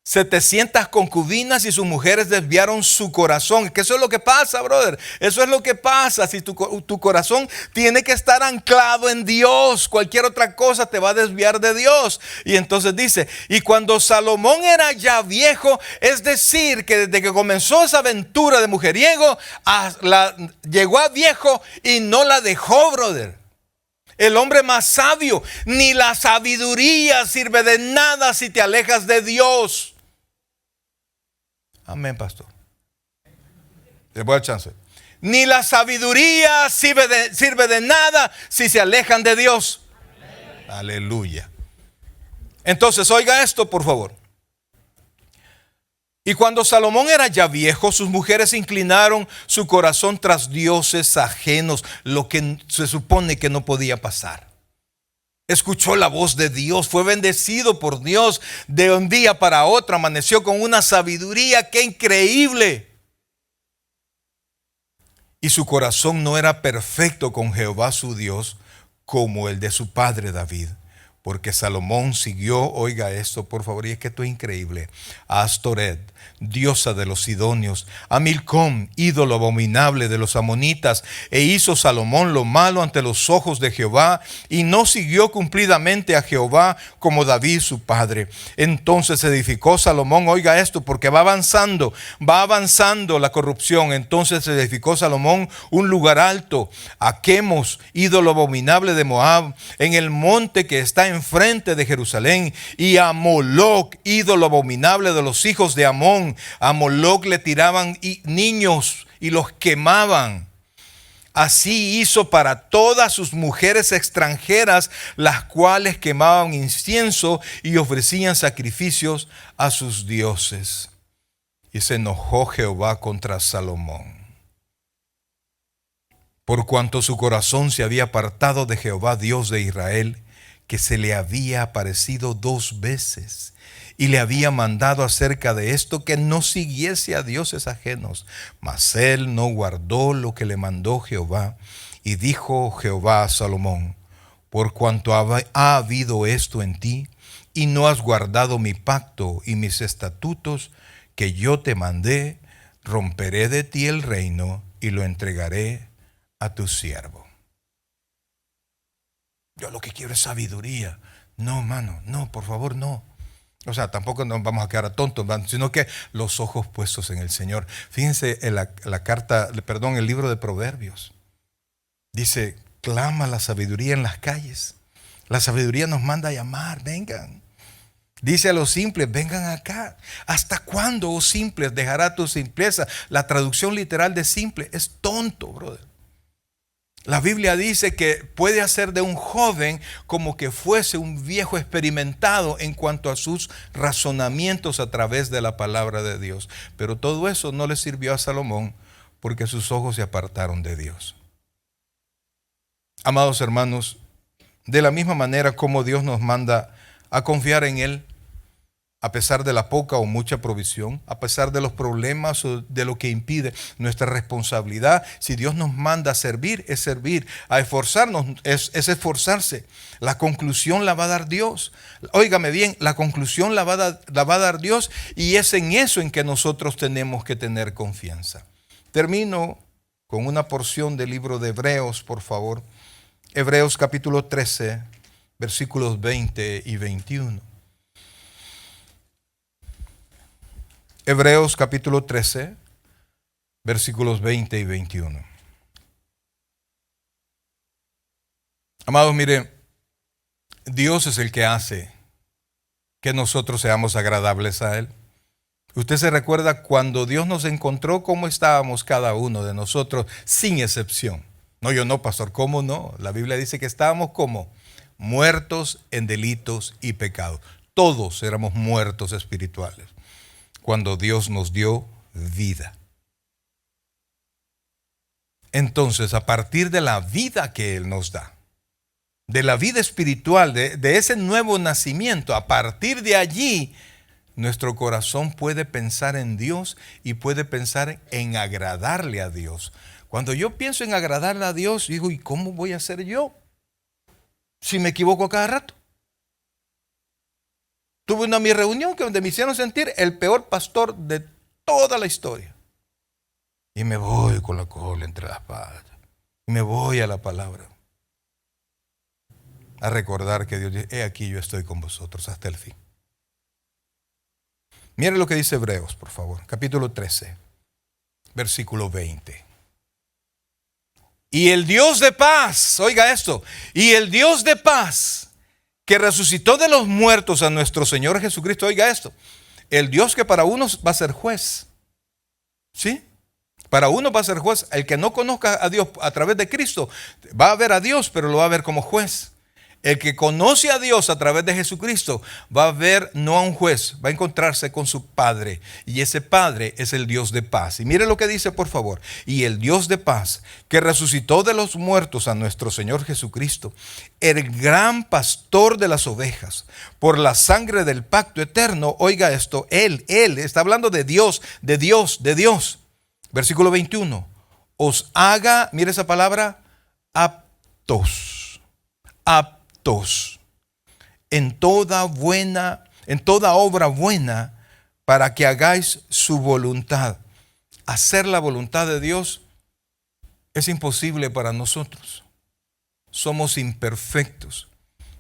700 concubinas y sus mujeres desviaron su corazón. Que eso es lo que pasa, brother. Eso es lo que pasa. Si tu corazón tiene que estar anclado en Dios, cualquier otra cosa te va a desviar de Dios. Y entonces dice, y cuando Salomón era ya viejo, es decir, que desde que comenzó esa aventura de mujeriego, llegó a viejo y no la dejó, brother. El hombre más sabio, ni la sabiduría sirve de nada si te alejas de Dios. Amén, pastor. Les voy a dar chance. Ni la sabiduría sirve de nada si se alejan de Dios. Amén. Aleluya. Entonces, oiga esto, por favor. Y cuando Salomón era ya viejo, sus mujeres inclinaron su corazón tras dioses ajenos, lo que se supone que no podía pasar. Escuchó la voz de Dios, fue bendecido por Dios. De un día para otro amaneció con una sabiduría que increíble. Y su corazón no era perfecto con Jehová su Dios como el de su padre David. Porque Salomón siguió, oiga esto por favor, y es que esto es increíble, a Astoret, diosa de los sidonios, a Milcom, ídolo abominable de los amonitas, e hizo Salomón lo malo ante los ojos de Jehová, y no siguió cumplidamente a Jehová como David su padre. Entonces edificó Salomón, oiga esto, porque va avanzando la corrupción. Entonces edificó Salomón un lugar alto, a Quemos, ídolo abominable de Moab, en el monte que está enfrente de Jerusalén, y a Moloc, ídolo abominable de los hijos de Amón. A Moloc le tiraban niños y los quemaban. Así hizo para todas sus mujeres extranjeras, las cuales quemaban incienso y ofrecían sacrificios a sus dioses. Y se enojó Jehová contra Salomón, por cuanto su corazón se había apartado de Jehová Dios de Israel, que se le había aparecido 2 veces y le había mandado acerca de esto que no siguiese a dioses ajenos. Mas él no guardó lo que le mandó Jehová. Y dijo Jehová a Salomón: por cuanto ha habido esto en ti, y no has guardado mi pacto y mis estatutos que yo te mandé, romperé de ti el reino y lo entregaré a tu siervo. Yo lo que quiero es sabiduría. No, hermano, no, por favor, no. O sea, tampoco nos vamos a quedar tontos, sino que los ojos puestos en el Señor. Fíjense en el libro de Proverbios. Dice: clama la sabiduría en las calles. La sabiduría nos manda a llamar, vengan. Dice a los simples: vengan acá. ¿Hasta cuándo, oh simples, dejará tu simpleza? La traducción literal de simple es tonto, brother. La Biblia dice que puede hacer de un joven como que fuese un viejo experimentado en cuanto a sus razonamientos a través de la palabra de Dios. Pero todo eso no le sirvió a Salomón porque sus ojos se apartaron de Dios. Amados hermanos, de la misma manera como Dios nos manda a confiar en Él, a pesar de la poca o mucha provisión, a pesar de los problemas o de lo que impide nuestra responsabilidad, si Dios nos manda a servir, es servir. A esforzarnos, es esforzarse. La conclusión la va a dar Dios. Óigame bien, la conclusión la va a dar Dios, y es en eso en que nosotros tenemos que tener confianza. Termino con una porción del libro de Hebreos, por favor. Hebreos capítulo 13, versículos 20 y 21. Hebreos capítulo 13, versículos 20 y 21. Amados, mire, Dios es el que hace que nosotros seamos agradables a Él. Usted se recuerda cuando Dios nos encontró, cómo estábamos cada uno de nosotros, sin excepción. No, yo no, pastor, ¿cómo no? La Biblia dice que estábamos como muertos en delitos y pecados. Todos éramos muertos espirituales cuando Dios nos dio vida. Entonces, a partir de la vida que Él nos da, de la vida espiritual, de ese nuevo nacimiento, a partir de allí, nuestro corazón puede pensar en Dios y puede pensar en agradarle a Dios. Cuando yo pienso en agradarle a Dios, digo: ¿y cómo voy a ser yo si me equivoco a cada rato? Tuve una mi reunión donde me hicieron sentir el peor pastor de toda la historia. Y me voy con la cola entre las patas. Y me voy a la palabra. A recordar que Dios dice: he aquí, yo estoy con vosotros hasta el fin. Mire lo que dice Hebreos, por favor. Capítulo 13, versículo 20. Y el Dios de paz, oiga esto, y el Dios de paz, que resucitó de los muertos a nuestro Señor Jesucristo, oiga esto, el Dios que para unos va a ser juez, ¿sí? Para uno va a ser juez. El que no conozca a Dios a través de Cristo va a ver a Dios, pero lo va a ver como juez. El que conoce a Dios a través de Jesucristo va a ver no a un juez, va a encontrarse con su Padre. Y ese Padre es el Dios de paz. Y mire lo que dice, por favor. Y el Dios de paz, que resucitó de los muertos a nuestro Señor Jesucristo, el gran pastor de las ovejas, por la sangre del pacto eterno. Oiga esto, Él está hablando de Dios, de Dios, de Dios. Versículo 21. Os haga, mire esa palabra, aptos. Aptos. En toda obra buena, para que hagáis su voluntad. Hacer la voluntad de Dios es imposible para nosotros. Somos imperfectos.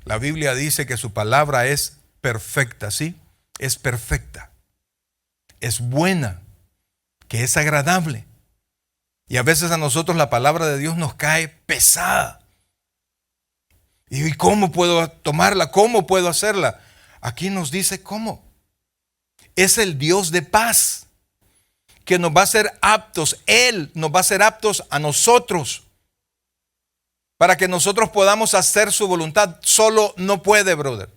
La Biblia dice que su palabra es perfecta, ¿sí? Es perfecta. Es buena, que es agradable. Y a veces a nosotros la palabra de Dios nos cae pesada. ¿Y cómo puedo tomarla? ¿Cómo puedo hacerla? Aquí nos dice cómo. Es el Dios de paz que nos va a hacer aptos. Él nos va a hacer aptos a nosotros para que nosotros podamos hacer su voluntad. Solo no puede, brother.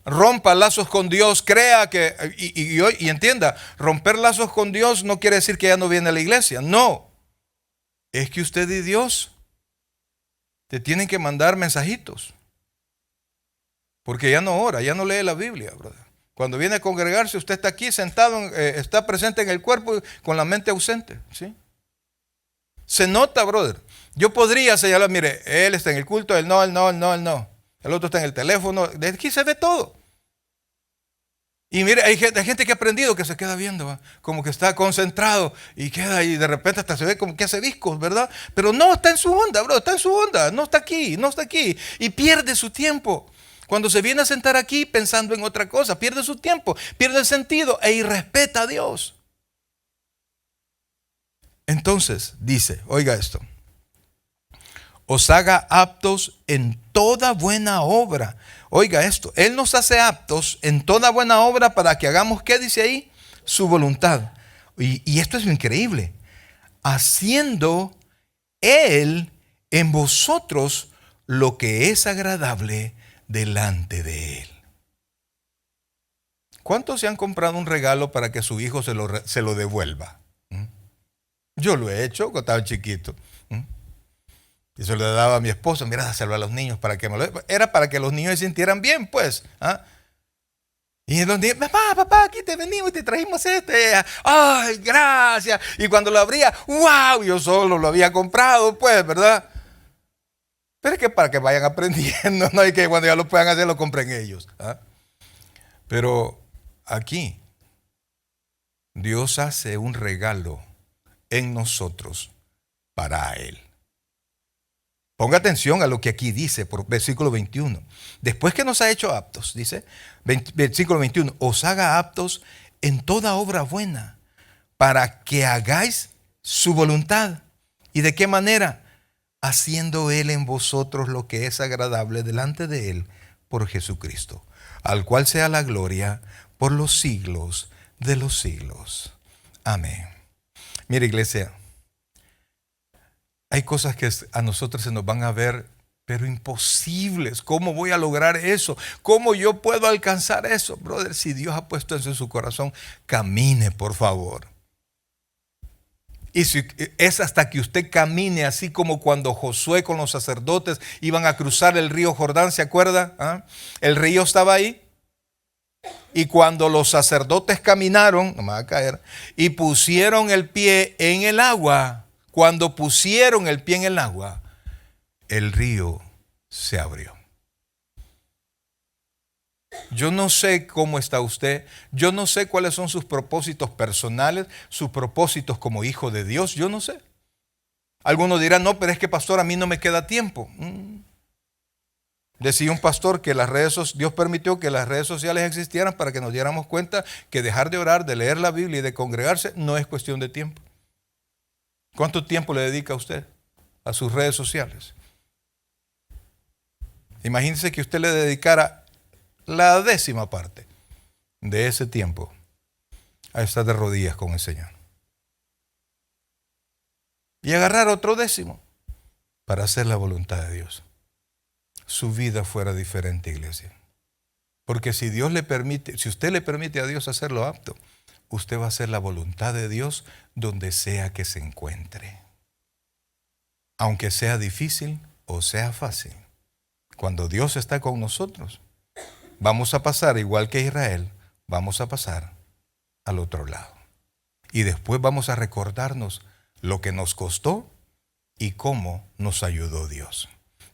Rompa lazos con Dios, crea que, y entienda, romper lazos con Dios no quiere decir que ya no viene a la iglesia. No. es que usted y Dios te tienen que mandar mensajitos. Porque ya no ora, ya no lee la Biblia, brother. Cuando viene a congregarse, usted está aquí sentado, está presente en el cuerpo con la mente ausente, ¿sí? Se nota, brother. Yo podría señalar, mire, él está en el culto, él no. El otro está en el teléfono. De aquí se ve todo. Y mire, hay gente que ha aprendido que se queda viendo, ¿va? Como que está concentrado y queda y de repente hasta se ve como que hace discos, ¿verdad? Pero no, está en su onda, bro, está en su onda, no está aquí. Y pierde su tiempo. Cuando se viene a sentar aquí pensando en otra cosa, pierde su tiempo, pierde el sentido e irrespeta a Dios. Entonces, dice, oiga esto, os haga aptos en toda buena obra. Oiga esto, Él nos hace aptos en toda buena obra para que hagamos, ¿qué dice ahí? Su voluntad. Y esto es increíble. Haciendo Él en vosotros lo que es agradable delante de Él. ¿Cuántos se han comprado un regalo para que su hijo se lo devuelva? Yo lo he hecho cuando estaba chiquito. Y se lo daba a mi esposa, mira, dáselo a los niños para que me lo... Era para que los niños se sintieran bien, pues. Y los niños, papá, aquí te venimos y te trajimos este. Ay, gracias. Y cuando lo abría, wow, yo solo lo había comprado, pues, ¿verdad? Pero es que para que vayan aprendiendo, no hay que cuando ya lo puedan hacer, lo compren ellos. Pero aquí, Dios hace un regalo en nosotros para Él. Ponga atención a lo que aquí dice, por versículo 21. Después que nos ha hecho aptos, dice, versículo 21, os haga aptos en toda obra buena, para que hagáis su voluntad. ¿Y de qué manera? Haciendo Él en vosotros lo que es agradable delante de Él por Jesucristo, al cual sea la gloria por los siglos de los siglos. Amén. Mira, iglesia, hay cosas que a nosotros se nos van a ver, pero imposibles. ¿Cómo voy a lograr eso? ¿Cómo yo puedo alcanzar eso? Brother, si Dios ha puesto eso en su corazón, camine, por favor. Y si es hasta que usted camine, así como cuando Josué con los sacerdotes iban a cruzar el río Jordán, ¿se acuerda? El río estaba ahí. Y cuando los sacerdotes caminaron, no me va a caer, y pusieron el pie en el agua, cuando pusieron el pie en el agua, el río se abrió. Yo no sé cómo está usted, yo no sé cuáles son sus propósitos personales, sus propósitos como hijo de Dios, yo no sé. Algunos dirán, no, pero es que pastor, a mí no me queda tiempo. Decía un pastor que Dios permitió que las redes sociales existieran para que nos diéramos cuenta que dejar de orar, de leer la Biblia y de congregarse no es cuestión de tiempo. ¿Cuánto tiempo le dedica usted a sus redes sociales? Imagínese que usted le dedicara la 10ª parte de ese tiempo a estar de rodillas con el Señor. Y agarrar otro 10º para hacer la voluntad de Dios. Su vida fuera diferente, iglesia. Porque si Dios le permite, si usted le permite a Dios hacerlo apto, usted va a hacer la voluntad de Dios donde sea que se encuentre. Aunque sea difícil o sea fácil. Cuando Dios está con nosotros, vamos a pasar, igual que Israel, vamos a pasar al otro lado. Y después vamos a recordarnos lo que nos costó y cómo nos ayudó Dios.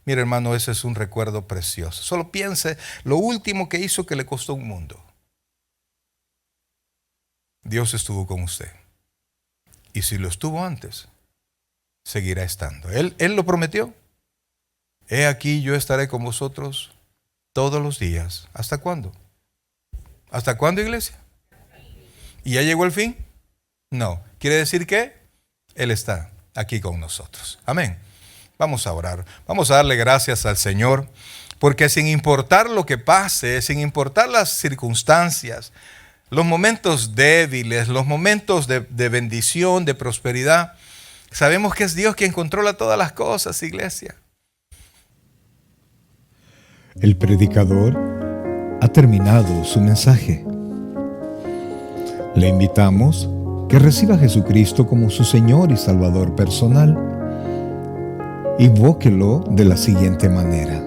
Mire, hermano, ese es un recuerdo precioso. Solo piense lo último que hizo que le costó un mundo. Dios estuvo con usted. Y si lo estuvo antes, seguirá estando. Él lo prometió. He aquí, yo estaré con vosotros todos los días. ¿Hasta cuándo? ¿Hasta cuándo, iglesia? ¿Y ya llegó el fin? No. ¿Quiere decir que Él está aquí con nosotros? Amén. Vamos a orar. Vamos a darle gracias al Señor, porque sin importar lo que pase, sin importar las circunstancias, los momentos débiles, los momentos de bendición, de prosperidad, sabemos que es Dios quien controla todas las cosas, iglesia. El predicador ha terminado su mensaje. Le invitamos que reciba a Jesucristo como su Señor y Salvador personal Invóquelo de la siguiente manera: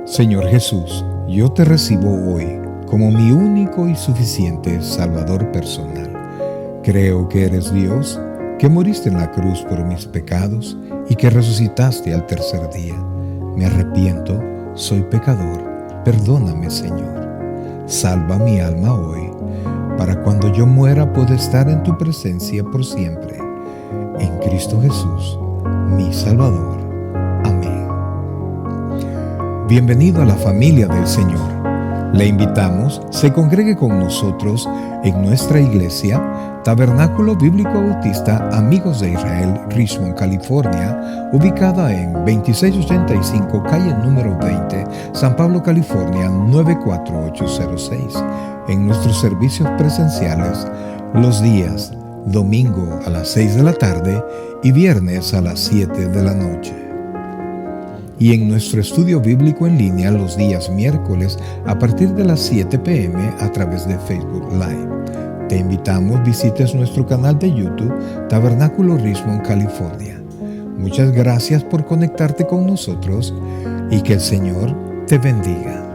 Señor Jesús, yo te recibo hoy como mi único y suficiente Salvador personal. Creo que eres Dios, que moriste en la cruz por mis pecados y que resucitaste al tercer día. Me arrepiento, soy pecador, perdóname, Señor. Salva mi alma hoy, para cuando yo muera pueda estar en tu presencia por siempre. En Cristo Jesús, mi Salvador. Amén. Bienvenido a la familia del Señor. Le invitamos, se congregue con nosotros en nuestra iglesia, Tabernáculo Bíblico Bautista Amigos de Israel, Richmond, California, ubicada en 2685 calle número 20, San Pablo, California, 94806. En nuestros servicios presenciales, los días domingo a las 6 de la tarde y viernes a las 7 de la noche. Y en nuestro estudio bíblico en línea los días miércoles a partir de las 7 p.m. a través de Facebook Live. Te invitamos, visites nuestro canal de YouTube, Tabernáculo Richmond, California. Muchas gracias por conectarte con nosotros y que el Señor te bendiga.